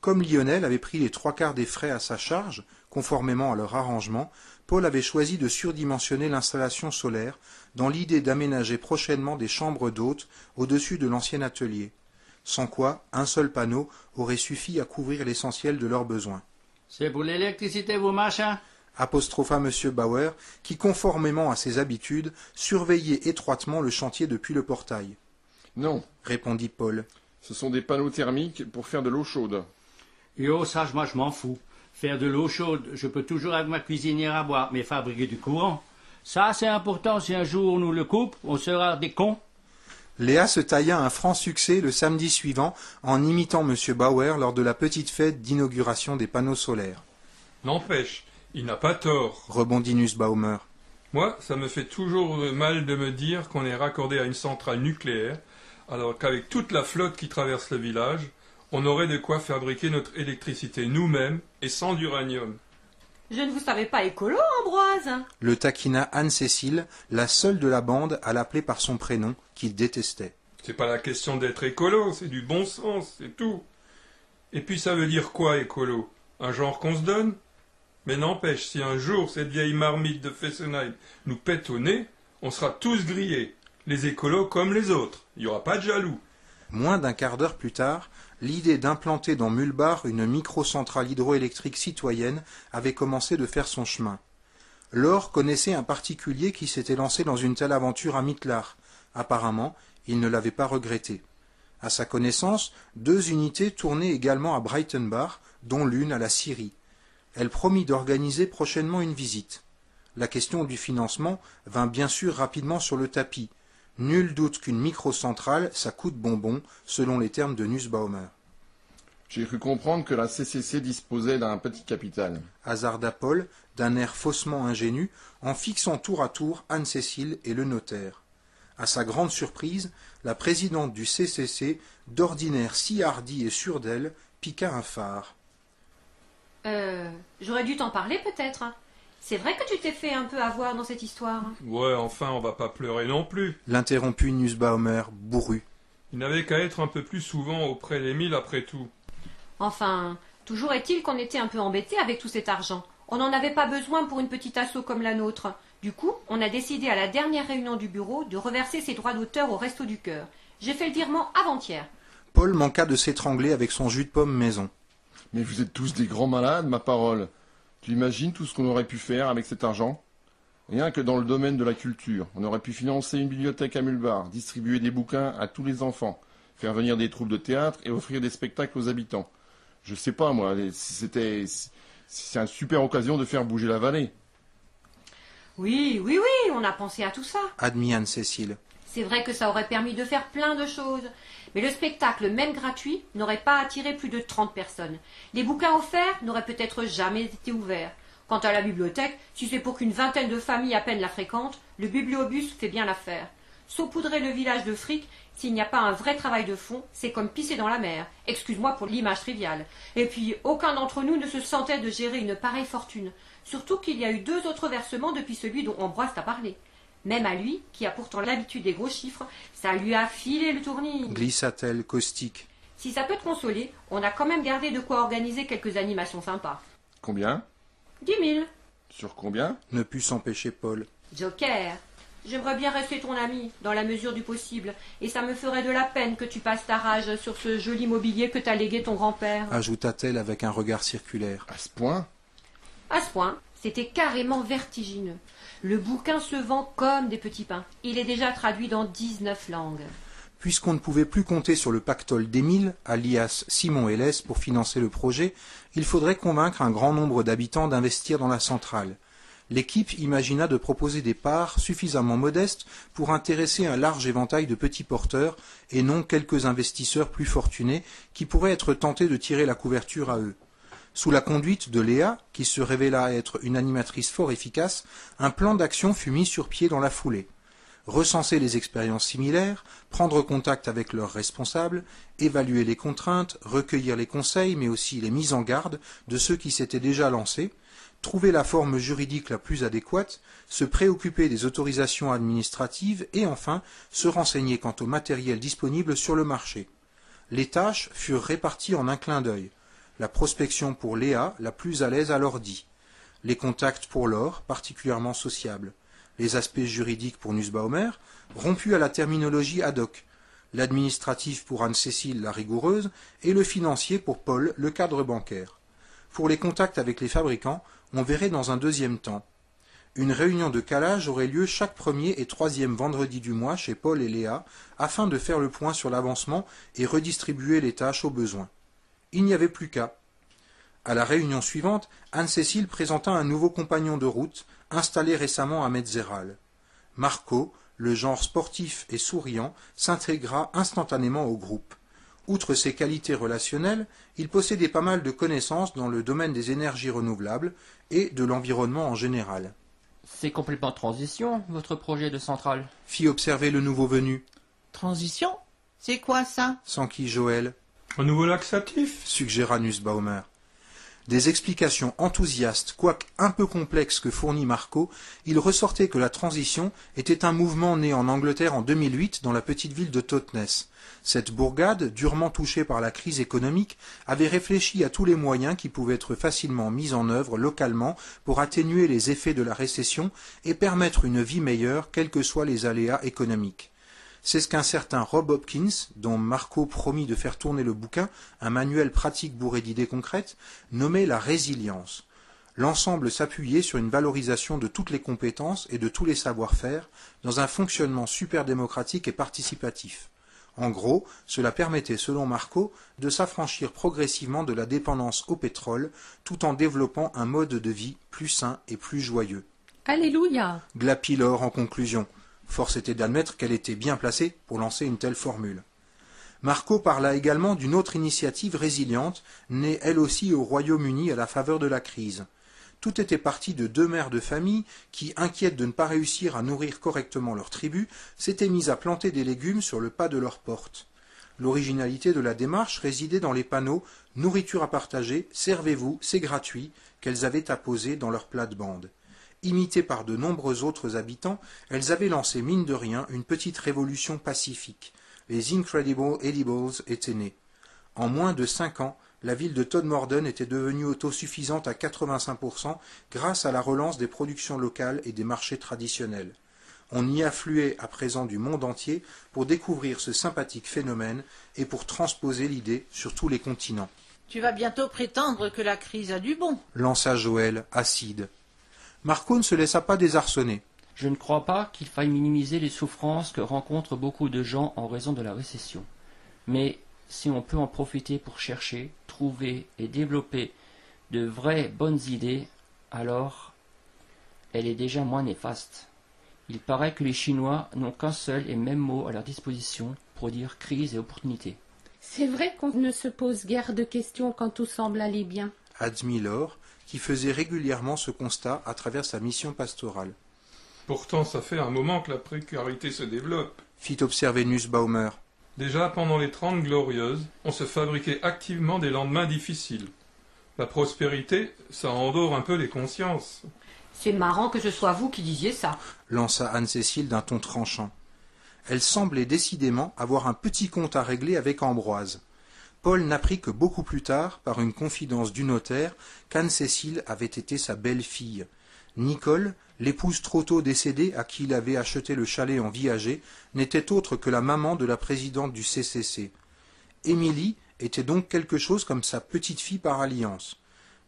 Comme Lionel avait pris les 3/4 des frais à sa charge, conformément à leur arrangement, Paul avait choisi de surdimensionner l'installation solaire dans l'idée d'aménager prochainement des chambres d'hôtes au-dessus de l'ancien atelier, sans quoi un seul panneau aurait suffi à couvrir l'essentiel de leurs besoins. « C'est pour l'électricité, vos machins ?» apostropha M. Bauer, qui, conformément à ses habitudes, surveillait étroitement le chantier depuis le portail. « Non, répondit Paul. Ce sont des panneaux thermiques pour faire de l'eau chaude. »« Yo, ça, moi, je m'en fous. Faire de l'eau chaude, je peux toujours avec ma cuisinière à boire, mais fabriquer du courant, ça, c'est important. Si un jour on nous le coupe, on sera des cons. » Léa se tailla un franc succès le samedi suivant en imitant M. Bauer lors de la petite fête d'inauguration des panneaux solaires. « N'empêche, il n'a pas tort, » rebondit Nussbaumer. « Moi, ça me fait toujours mal de me dire qu'on est raccordé à une centrale nucléaire, alors qu'avec toute la flotte qui traverse le village, on aurait de quoi fabriquer notre électricité nous-mêmes et sans d'uranium. » Je ne vous savais pas écolo, Ambroise. Le taquina Anne-Cécile, la seule de la bande à l'appeler par son prénom, qu'il détestait. C'est pas la question d'être écolo, c'est du bon sens, c'est tout. Et puis ça veut dire quoi, écolo? Un genre qu'on se donne? Mais n'empêche, si un jour cette vieille marmite de Fessenheim nous pète au nez, on sera tous grillés, les écolos comme les autres, il n'y aura pas de jaloux. Moins d'un quart d'heure plus tard, l'idée d'implanter dans Mulbach une microcentrale hydroélectrique citoyenne avait commencé de faire son chemin. Laure connaissait un particulier qui s'était lancé dans une telle aventure à Mittelach. Apparemment, il ne l'avait pas regretté. À sa connaissance, 2 unités tournaient également à Breitenbach, dont l'une à la Syrie. Elle promit d'organiser prochainement une visite. La question du financement vint bien sûr rapidement sur le tapis. Nul doute qu'une microcentrale, ça coûte bonbon, selon les termes de Nussbaumer. J'ai cru comprendre que la CCC disposait d'un petit capital. Hasarda Paul, d'un air faussement ingénu, en fixant tour à tour Anne-Cécile et le notaire. À sa grande surprise, la présidente du CCC, d'ordinaire si hardie et sûre d'elle, piqua un phare. J'aurais dû t'en parler peut-être. C'est vrai que tu t'es fait un peu avoir dans cette histoire. Ouais, enfin, on va pas pleurer non plus. L'interrompit Nussbaumer, bourru. Il n'avait qu'à être un peu plus souvent auprès d'Émile après tout. Enfin, toujours est-il qu'on était un peu embêtés avec tout cet argent. On n'en avait pas besoin pour une petite asso comme la nôtre. Du coup, on a décidé à la dernière réunion du bureau de reverser ses droits d'auteur au Resto du Cœur. J'ai fait le virement avant-hier. Paul manqua de s'étrangler avec son jus de pomme maison. Mais vous êtes tous des grands malades, ma parole. Tu imagines tout ce qu'on aurait pu faire avec cet argent? Rien que dans le domaine de la culture, on aurait pu financer une bibliothèque à Mulbar, distribuer des bouquins à tous les enfants, faire venir des troupes de théâtre et offrir des spectacles aux habitants. Je sais pas, moi, c'est une super occasion de faire bouger la vallée. Oui, on a pensé à tout ça. Admit Anne-Cécile. C'est vrai que ça aurait permis de faire plein de choses. Mais le spectacle, même gratuit, n'aurait pas attiré plus de 30 personnes. Les bouquins offerts n'auraient peut-être jamais été ouverts. Quant à la bibliothèque, si c'est pour qu'une vingtaine de familles à peine la fréquentent, le bibliobus fait bien l'affaire. Saupoudrer le village de fric, s'il n'y a pas un vrai travail de fond, c'est comme pisser dans la mer. Excuse-moi pour l'image triviale. Et puis, aucun d'entre nous ne se sentait de gérer une pareille fortune. Surtout qu'il y a eu 2 autres versements depuis celui dont Ambroise t'a parlé. Même à lui, qui a pourtant l'habitude des gros chiffres, ça lui a filé le tournis. Glissa-t-elle caustique. Si ça peut te consoler, on a quand même gardé de quoi organiser quelques animations sympas. Combien? 10 000. Sur combien? Ne put s'empêcher Paul. Joker, j'aimerais bien rester ton ami, dans la mesure du possible, et ça me ferait de la peine que tu passes ta rage sur ce joli mobilier que t'a légué ton grand-père. Ajouta-t-elle avec un regard circulaire. À ce point? À ce point, c'était carrément vertigineux. Le bouquin se vend comme des petits pains. Il est déjà traduit dans 19 langues. Puisqu'on ne pouvait plus compter sur le pactole d'Émile, alias Simon Hélès, pour financer le projet, il faudrait convaincre un grand nombre d'habitants d'investir dans la centrale. L'équipe imagina de proposer des parts suffisamment modestes pour intéresser un large éventail de petits porteurs et non quelques investisseurs plus fortunés qui pourraient être tentés de tirer la couverture à eux. Sous la conduite de Léa, qui se révéla être une animatrice fort efficace, un plan d'action fut mis sur pied dans la foulée. Recenser les expériences similaires, prendre contact avec leurs responsables, évaluer les contraintes, recueillir les conseils mais aussi les mises en garde de ceux qui s'étaient déjà lancés, trouver la forme juridique la plus adéquate, se préoccuper des autorisations administratives et enfin se renseigner quant au matériel disponible sur le marché. Les tâches furent réparties en un clin d'œil. La prospection pour Léa, la plus à l'aise à l'ordi. Les contacts pour Laure, particulièrement sociables. Les aspects juridiques pour Nussbaumer, rompus à la terminologie ad hoc. L'administratif pour Anne-Cécile, la rigoureuse, et le financier pour Paul, le cadre bancaire. Pour les contacts avec les fabricants, on verrait dans un deuxième temps. Une réunion de calage aurait lieu chaque premier et troisième vendredi du mois chez Paul et Léa, afin de faire le point sur l'avancement et redistribuer les tâches aux besoins. Il n'y avait plus qu'à. À la réunion suivante, Anne-Cécile présenta un nouveau compagnon de route, installé récemment à Metzeral. Marco, le genre sportif et souriant, s'intégra instantanément au groupe. Outre ses qualités relationnelles, il possédait pas mal de connaissances dans le domaine des énergies renouvelables et de l'environnement en général. C'est complètement transition, votre projet de centrale. Fit observer le nouveau venu. Transition? C'est quoi ça? S'enquit Joël. Un nouveau laxatif? Suggéra Nussbaumer. Des explications enthousiastes, quoique un peu complexes que fournit Marco, il ressortait que la transition était un mouvement né en Angleterre en 2008 dans la petite ville de Totnes. Cette bourgade, durement touchée par la crise économique, avait réfléchi à tous les moyens qui pouvaient être facilement mis en œuvre localement pour atténuer les effets de la récession et permettre une vie meilleure, quels que soient les aléas économiques. C'est ce qu'un certain Rob Hopkins, dont Marco promit de faire tourner le bouquin, un manuel pratique bourré d'idées concrètes, nommait la résilience. L'ensemble s'appuyait sur une valorisation de toutes les compétences et de tous les savoir-faire dans un fonctionnement super démocratique et participatif. En gros, cela permettait, selon Marco, de s'affranchir progressivement de la dépendance au pétrole, tout en développant un mode de vie plus sain et plus joyeux. Alléluia! Glapit Laure en conclusion. Force était d'admettre qu'elle était bien placée pour lancer une telle formule. Marco parla également d'une autre initiative résiliente, née elle aussi au Royaume-Uni à la faveur de la crise. Tout était parti de 2 mères de famille qui, inquiètes de ne pas réussir à nourrir correctement leur tribu, s'étaient mises à planter des légumes sur le pas de leur porte. L'originalité de la démarche résidait dans les panneaux « Nourriture à partager, servez-vous, c'est gratuit » qu'elles avaient apposés dans leur plate-bande. Imitées par de nombreux autres habitants, elles avaient lancé mine de rien une petite révolution pacifique. Les Incredible Edibles étaient nés. En moins de 5 ans, la ville de Todmorden était devenue autosuffisante à 85% grâce à la relance des productions locales et des marchés traditionnels. On y affluait à présent du monde entier pour découvrir ce sympathique phénomène et pour transposer l'idée sur tous les continents. Tu vas bientôt prétendre que la crise a du bon, lança Joël, acide. Marco ne se laissa pas désarçonner. Je ne crois pas qu'il faille minimiser les souffrances que rencontrent beaucoup de gens en raison de la récession. Mais si on peut en profiter pour chercher, trouver et développer de vraies bonnes idées, alors elle est déjà moins néfaste. Il paraît que les Chinois n'ont qu'un seul et même mot à leur disposition pour dire crise et opportunité. C'est vrai qu'on ne se pose guère de questions quand tout semble aller bien, admit Laure, qui faisait régulièrement ce constat à travers sa mission pastorale. Pourtant, ça fait un moment que la précarité se développe, fit observer Nussbaumer. Déjà pendant les 30 Glorieuses, on se fabriquait activement des lendemains difficiles. La prospérité, ça endort un peu les consciences. C'est marrant que ce soit vous qui disiez ça, lança Anne-Cécile d'un ton tranchant. Elle semblait décidément avoir un petit compte à régler avec Ambroise. Paul n'apprit que beaucoup plus tard, par une confidence du notaire, qu'Anne-Cécile avait été sa belle-fille. Nicole, l'épouse trop tôt décédée à qui il avait acheté le chalet en Viager, n'était autre que la maman de la présidente du CCC. Émilie était donc quelque chose comme sa petite-fille par alliance.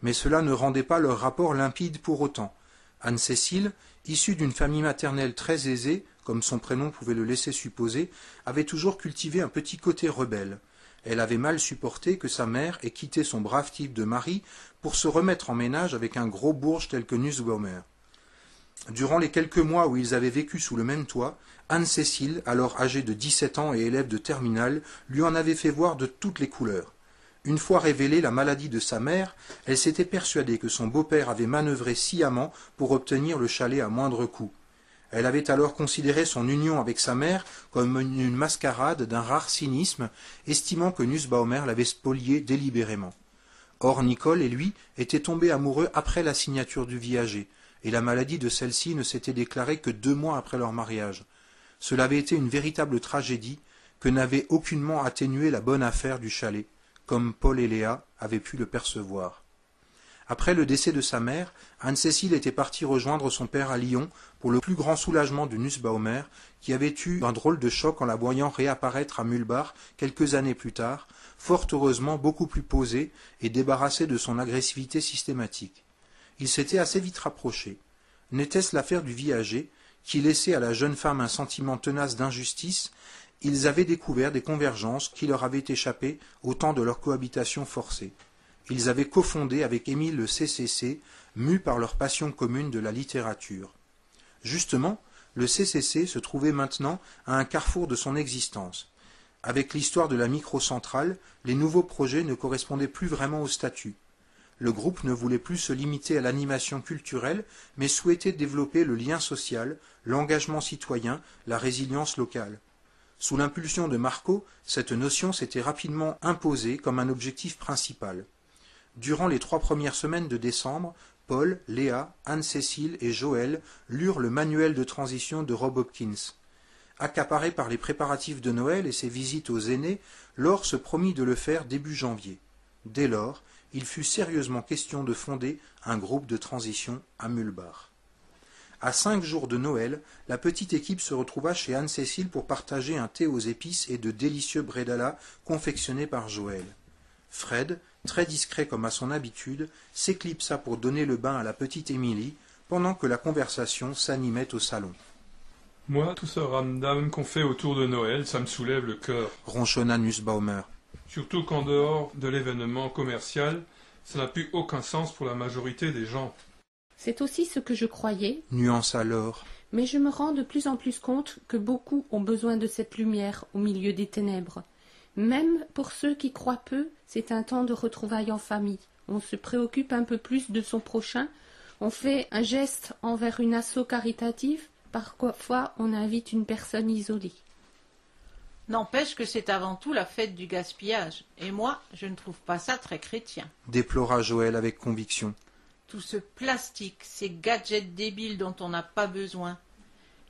Mais cela ne rendait pas leur rapport limpide pour autant. Anne-Cécile, issue d'une famille maternelle très aisée, comme son prénom pouvait le laisser supposer, avait toujours cultivé un petit côté rebelle. Elle avait mal supporté que sa mère ait quitté son brave type de mari pour se remettre en ménage avec un gros bourge tel que Nussbaumer. Durant les quelques mois où ils avaient vécu sous le même toit, Anne-Cécile, alors âgée de 17 ans et élève de terminale, lui en avait fait voir de toutes les couleurs. Une fois révélée la maladie de sa mère, elle s'était persuadée que son beau-père avait manœuvré sciemment pour obtenir le chalet à moindre coût. Elle avait alors considéré son union avec sa mère comme une mascarade d'un rare cynisme, estimant que Nussbaumer l'avait spolié délibérément. Or Nicole et lui étaient tombés amoureux après la signature du viager, et la maladie de celle-ci ne s'était déclarée que 2 mois après leur mariage. Cela avait été une véritable tragédie que n'avait aucunement atténué la bonne affaire du chalet, comme Paul et Léa avaient pu le percevoir. Après le décès de sa mère, Anne-Cécile était partie rejoindre son père à Lyon pour le plus grand soulagement de Nussbaumer, qui avait eu un drôle de choc en la voyant réapparaître à Mulbach quelques années plus tard, fort heureusement beaucoup plus posé et débarrassé de son agressivité systématique. Ils s'étaient assez vite rapprochés. N'était-ce l'affaire du viager, qui laissait à la jeune femme un sentiment tenace d'injustice? Ils avaient découvert des convergences qui leur avaient échappé au temps de leur cohabitation forcée. Ils avaient cofondé avec Émile le CCC, mus par leur passion commune de la littérature. Justement, le CCC se trouvait maintenant à un carrefour de son existence. Avec l'histoire de la microcentrale, les nouveaux projets ne correspondaient plus vraiment au statut. Le groupe ne voulait plus se limiter à l'animation culturelle, mais souhaitait développer le lien social, l'engagement citoyen, la résilience locale. Sous l'impulsion de Marco, cette notion s'était rapidement imposée comme un objectif principal. Durant les 3 premières semaines de décembre, Paul, Léa, Anne-Cécile et Joël lurent le manuel de transition de Rob Hopkins. Accaparé par les préparatifs de Noël et ses visites aux aînés, Laure se promit de le faire début janvier. Dès lors, il fut sérieusement question de fonder un groupe de transition à Mulbach. À 5 jours de Noël, la petite équipe se retrouva chez Anne-Cécile pour partager un thé aux épices et de délicieux bredala confectionnés par Joël. Fred, très discret comme à son habitude, s'éclipsa pour donner le bain à la petite Émilie, pendant que la conversation s'animait au salon. « Moi, tout ce ramdam qu'on fait autour de Noël, ça me soulève le cœur. » ronchonna Nussbaumer. « Surtout qu'en dehors de l'événement commercial, ça n'a plus aucun sens pour la majorité des gens. » C'est aussi ce que je croyais, nuança Laure. Mais je me rends de plus en plus compte que beaucoup ont besoin de cette lumière au milieu des ténèbres. Même pour ceux qui croient peu, c'est un temps de retrouvailles en famille. On se préoccupe un peu plus de son prochain, on fait un geste envers une asso caritative, parfois on invite une personne isolée. N'empêche que c'est avant tout la fête du gaspillage, et moi, je ne trouve pas ça très chrétien. Déplora Joël avec conviction. Tout ce plastique, ces gadgets débiles dont on n'a pas besoin.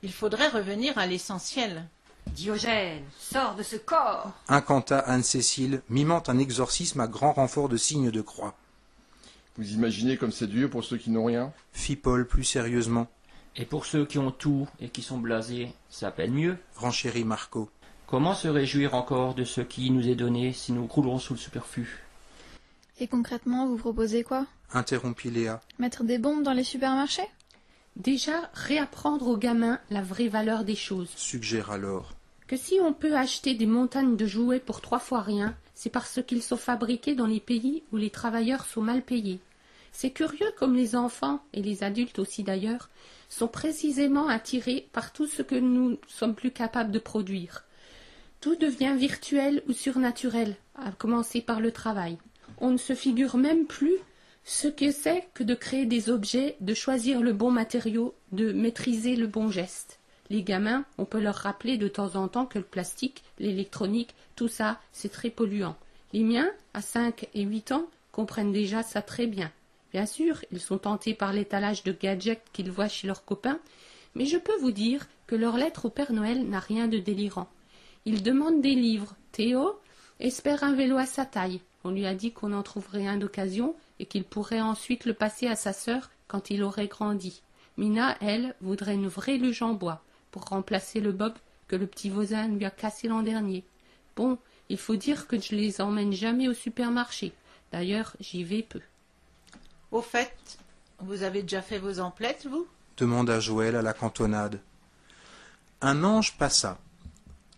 Il faudrait revenir à l'essentiel. Diogène, sors de ce corps! Incanta Anne-Cécile, mimant un exorcisme à grand renfort de signes de croix. Vous imaginez comme c'est dur pour ceux qui n'ont rien? Fit Paul plus sérieusement. Et pour ceux qui ont tout et qui sont blasés, ça peine mieux. Renchérit Marco. Comment se réjouir encore de ce qui nous est donné si nous croulons sous le superflu? Et concrètement, vous proposez quoi? Interrompit Léa. Mettre des bombes dans les supermarchés? Déjà, réapprendre aux gamins la vraie valeur des choses. Suggère alors. Que si on peut acheter des montagnes de jouets pour 3 fois rien, c'est parce qu'ils sont fabriqués dans les pays où les travailleurs sont mal payés. C'est curieux comme les enfants, et les adultes aussi d'ailleurs, sont précisément attirés par tout ce que nous sommes plus capables de produire. Tout devient virtuel ou surnaturel, à commencer par le travail. On ne se figure même plus ce que c'est que de créer des objets, de choisir le bon matériau, de maîtriser le bon geste. Les gamins, on peut leur rappeler de temps en temps que le plastique, l'électronique, tout ça, c'est très polluant. Les miens, à 5 et 8 ans, comprennent déjà ça très bien. Bien sûr, ils sont tentés par l'étalage de gadgets qu'ils voient chez leurs copains, mais je peux vous dire que leur lettre au Père Noël n'a rien de délirant. Ils demandent des livres. Théo espère un vélo à sa taille. On lui a dit qu'on en trouverait un d'occasion et qu'il pourrait ensuite le passer à sa sœur quand il aurait grandi. Mina, elle, voudrait une vraie luge en bois pour remplacer le bob que le petit voisin lui a cassé l'an dernier. Bon, il faut dire que je les emmène jamais au supermarché. D'ailleurs, j'y vais peu. Au fait, vous avez déjà fait vos emplettes, vous? Demanda Joël à la cantonade. Un ange passa.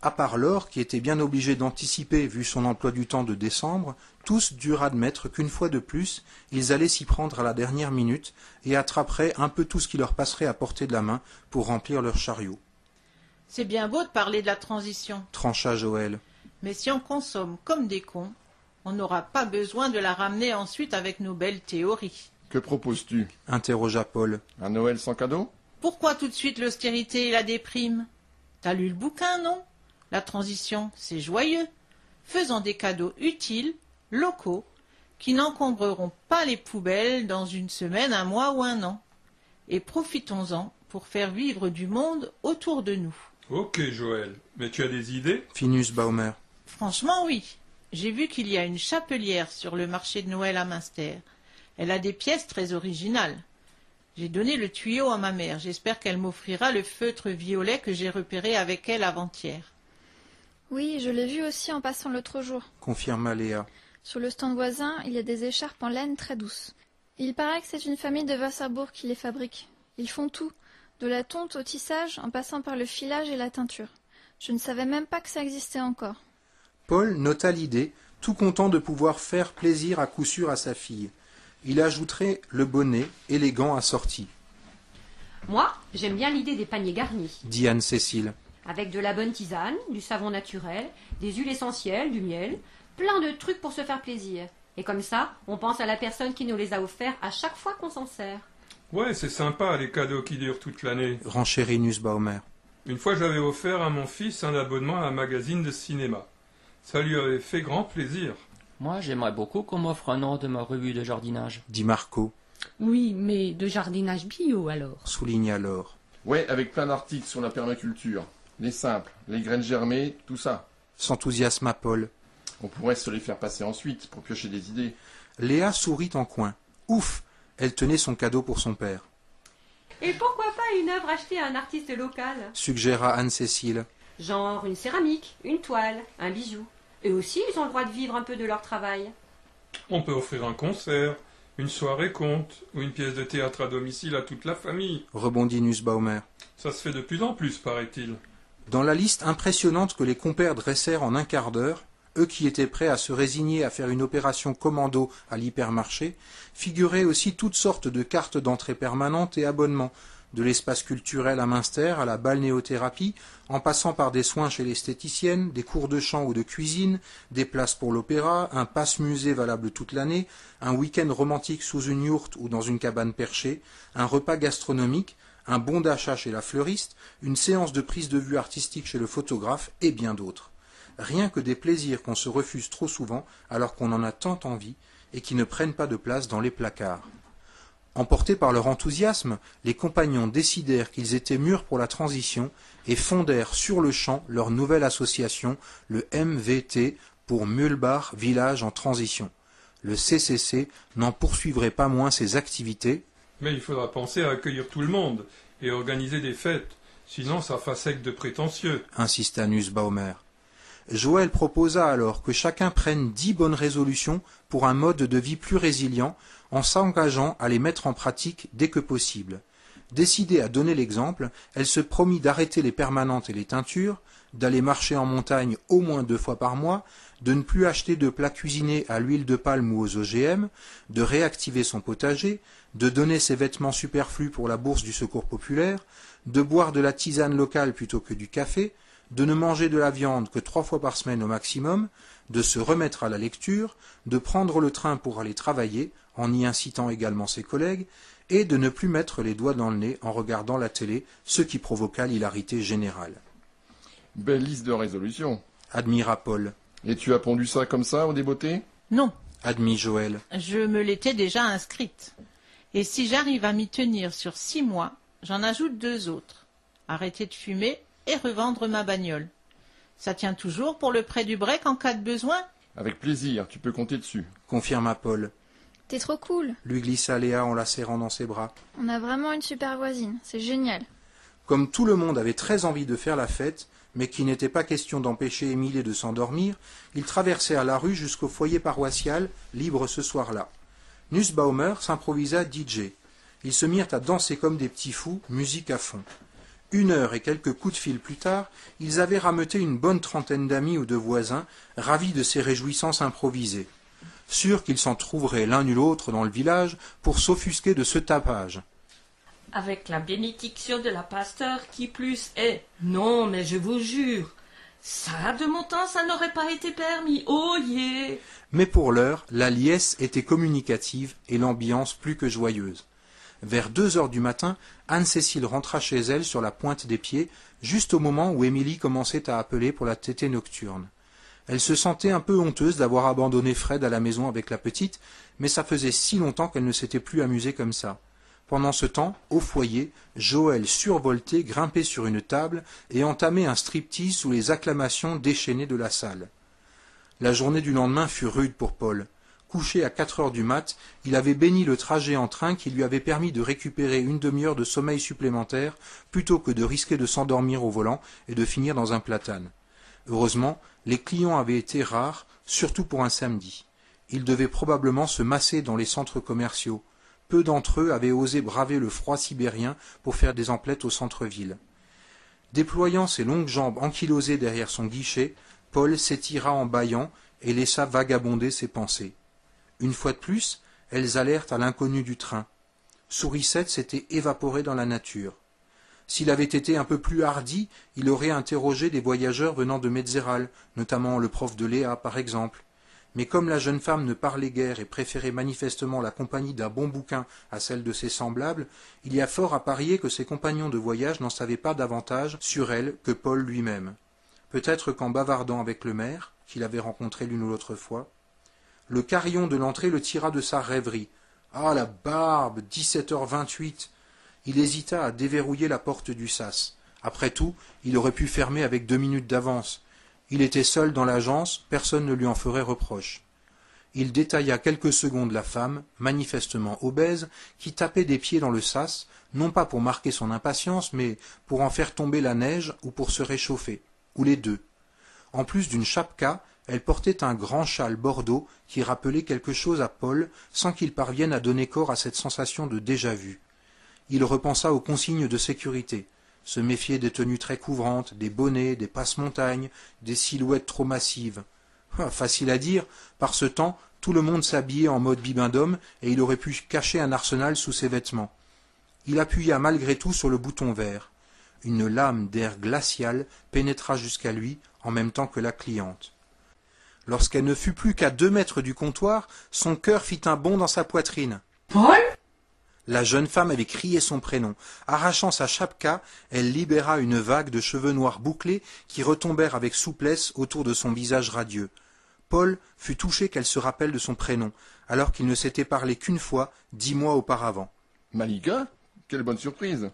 À part Laure, qui était bien obligée d'anticiper vu son emploi du temps de décembre, tous durent admettre qu'une fois de plus, ils allaient s'y prendre à la dernière minute et attraperaient un peu tout ce qui leur passerait à portée de la main pour remplir leur chariot. C'est bien beau de parler de la transition. Trancha Joël. Mais si on consomme comme des cons, on n'aura pas besoin de la ramener ensuite avec nos belles théories. Que proposes-tu? Interrogea Paul. Un Noël sans cadeau? Pourquoi tout de suite l'austérité et la déprime? T'as lu le bouquin, non? La transition, c'est joyeux. Faisons des cadeaux utiles, locaux, qui n'encombreront pas les poubelles dans une semaine, un mois ou un an. Et profitons-en pour faire vivre du monde autour de nous. Ok, Joël, mais tu as des idées? Finus Baumer. Franchement, oui. J'ai vu qu'il y a une chapelière sur le marché de Noël à Münster. Elle a des pièces très originales. J'ai donné le tuyau à ma mère. J'espère qu'elle m'offrira le feutre violet que j'ai repéré avec elle avant-hier. Oui, je l'ai vu aussi en passant l'autre jour. Confirma Léa. Sur le stand voisin, il y a des écharpes en laine très douces. Il paraît que c'est une famille de Wasserburg qui les fabrique. Ils font tout, de la tonte au tissage, en passant par le filage et la teinture. Je ne savais même pas que ça existait encore. Paul nota l'idée, tout content de pouvoir faire plaisir à coup sûr à sa fille. Il ajouterait le bonnet, élégant assorti. Moi, j'aime bien l'idée des paniers garnis. Dit Anne-Cécile. Avec de la bonne tisane, du savon naturel, des huiles essentielles, du miel, plein de trucs pour se faire plaisir. Et comme ça, on pense à la personne qui nous les a offerts à chaque fois qu'on s'en sert. Ouais, c'est sympa, les cadeaux qui durent toute l'année. Renchérit Nussbaumer. Une fois, j'avais offert à mon fils un abonnement à un magazine de cinéma. Ça lui avait fait grand plaisir. Moi, j'aimerais beaucoup qu'on m'offre un an de ma revue de jardinage. Dit Marco. Oui, mais de jardinage bio alors. Souligna Laure. Ouais, avec plein d'articles sur la permaculture. Les simples, les graines germées, tout ça. S'enthousiasma Paul. On pourrait se les faire passer ensuite pour piocher des idées. Léa sourit en coin. Ouf! Elle tenait son cadeau pour son père. Et pourquoi pas une œuvre achetée à un artiste local? Suggéra Anne-Cécile. Genre une céramique, une toile, un bijou. Eux aussi, ils ont le droit de vivre un peu de leur travail. On peut offrir un concert, une soirée conte, ou une pièce de théâtre à domicile à toute la famille. Rebondit Nussbaumer. Ça se fait de plus en plus, paraît-il. Dans la liste impressionnante que les compères dressèrent en un quart d'heure, eux qui étaient prêts à se résigner à faire une opération commando à l'hypermarché, figuraient aussi toutes sortes de cartes d'entrée permanentes et abonnements, de l'espace culturel à Münster à la balnéothérapie, en passant par des soins chez l'esthéticienne, des cours de chant ou de cuisine, des places pour l'opéra, un passe-musée valable toute l'année, un week-end romantique sous une yourte ou dans une cabane perchée, un repas gastronomique, un bon d'achat chez la fleuriste, une séance de prise de vue artistique chez le photographe et bien d'autres. Rien que des plaisirs qu'on se refuse trop souvent alors qu'on en a tant envie et qui ne prennent pas de place dans les placards. Emportés par leur enthousiasme, les compagnons décidèrent qu'ils étaient mûrs pour la transition et fondèrent sur le champ leur nouvelle association, le MVT, pour Mühlbach Village en Transition. Le CCC n'en poursuivrait pas moins ses activités. Mais il faudra penser à accueillir tout le monde et organiser des fêtes, sinon ça fera sec de prétentieux, insista Nussbaumer. Joël proposa alors que chacun prenne 10 bonnes résolutions pour un mode de vie plus résilient, en s'engageant à les mettre en pratique dès que possible. Décidée à donner l'exemple, elle se promit d'arrêter les permanentes et les teintures, d'aller marcher en montagne au moins 2 fois par mois, de ne plus acheter de plats cuisinés à l'huile de palme ou aux OGM, de réactiver son potager, de donner ses vêtements superflus pour la bourse du secours populaire, de boire de la tisane locale plutôt que du café, de ne manger de la viande que 3 fois par semaine au maximum, de se remettre à la lecture, de prendre le train pour aller travailler, en y incitant également ses collègues, et de ne plus mettre les doigts dans le nez en regardant la télé, ce qui provoqua l'hilarité générale. Belle liste de résolutions, admira Paul. Et tu as pondu ça comme ça, au débeauté? Non. Admit Joël. Je me l'étais déjà inscrite. Et si j'arrive à m'y tenir sur 6 mois, j'en ajoute 2 autres. Arrêter de fumer et revendre ma bagnole. Ça tient toujours pour le prêt du break en cas de besoin? Avec plaisir, tu peux compter dessus, confirma Paul. T'es trop cool, lui glissa Léa en la serrant dans ses bras. On a vraiment une super voisine, c'est génial. Comme tout le monde avait très envie de faire la fête, mais qu'il n'était pas question d'empêcher Émilie de s'endormir, ils traversèrent la rue jusqu'au foyer paroissial, libre ce soir-là. Nussbaumer s'improvisa DJ. Ils se mirent à danser comme des petits fous, musique à fond. 1 heure et quelques coups de fil plus tard, ils avaient rameuté une bonne trentaine d'amis ou de voisins, ravis de ces réjouissances improvisées. Sûrs qu'ils s'en trouveraient l'un ou l'autre dans le village pour s'offusquer de ce tapage. Avec la bénédiction de la pasteur qui plus est. Non, mais je vous jure, ça de mon temps, ça n'aurait pas été permis. Oh yeah. Mais pour l'heure, la liesse était communicative et l'ambiance plus que joyeuse. Vers 2 heures du matin, Anne-Cécile rentra chez elle sur la pointe des pieds, juste au moment où Émilie commençait à appeler pour la tétée nocturne. Elle se sentait un peu honteuse d'avoir abandonné Fred à la maison avec la petite, mais ça faisait si longtemps qu'elle ne s'était plus amusée comme ça. Pendant ce temps, au foyer, Joël survoltait, grimpait sur une table et entamait un striptease sous les acclamations déchaînées de la salle. La journée du lendemain fut rude pour Paul. Couché à 4 heures du mat, il avait béni le trajet en train qui lui avait permis de récupérer une demi-heure de sommeil supplémentaire plutôt que de risquer de s'endormir au volant et de finir dans un platane. Heureusement, les clients avaient été rares, surtout pour un samedi. Ils devaient probablement se masser dans les centres commerciaux. Peu d'entre eux avaient osé braver le froid sibérien pour faire des emplettes au centre-ville. Déployant ses longues jambes ankylosées derrière son guichet, Paul s'étira en bâillant et laissa vagabonder ses pensées. Une fois de plus, elles allèrent à l'inconnu du train. Sourisette s'était évaporé dans la nature. S'il avait été un peu plus hardi, il aurait interrogé des voyageurs venant de Metzeral, notamment le prof de Léa par exemple. Mais comme la jeune femme ne parlait guère et préférait manifestement la compagnie d'un bon bouquin à celle de ses semblables, il y a fort à parier que ses compagnons de voyage n'en savaient pas davantage sur elle que Paul lui-même. Peut-être qu'en bavardant avec le maire, qu'il avait rencontré l'une ou l'autre fois, le carillon de l'entrée le tira de sa rêverie. Ah, la barbe, 17h28. Il hésita à déverrouiller la porte du sas. Après tout, il aurait pu fermer avec 2 minutes d'avance. Il était seul dans l'agence, personne ne lui en ferait reproche. Il détailla quelques secondes la femme, manifestement obèse, qui tapait des pieds dans le sas, non pas pour marquer son impatience, mais pour en faire tomber la neige ou pour se réchauffer, ou les deux. En plus d'une chapka, elle portait un grand châle bordeaux qui rappelait quelque chose à Paul, sans qu'il parvienne à donner corps à cette sensation de déjà-vu. Il repensa aux consignes de sécurité, se méfier des tenues très couvrantes, des bonnets, des passe-montagnes, des silhouettes trop massives. Facile à dire, par ce temps, tout le monde s'habillait en mode bibendum et il aurait pu cacher un arsenal sous ses vêtements. Il appuya malgré tout sur le bouton vert. Une lame d'air glacial pénétra jusqu'à lui en même temps que la cliente. Lorsqu'elle ne fut plus qu'à 2 mètres du comptoir, son cœur fit un bond dans sa poitrine. « Paul !» La jeune femme avait crié son prénom. Arrachant sa chapka, elle libéra une vague de cheveux noirs bouclés qui retombèrent avec souplesse autour de son visage radieux. Paul fut touché qu'elle se rappelle de son prénom, alors qu'il ne s'était parlé qu'une fois, 10 mois auparavant. Malika, quelle bonne surprise!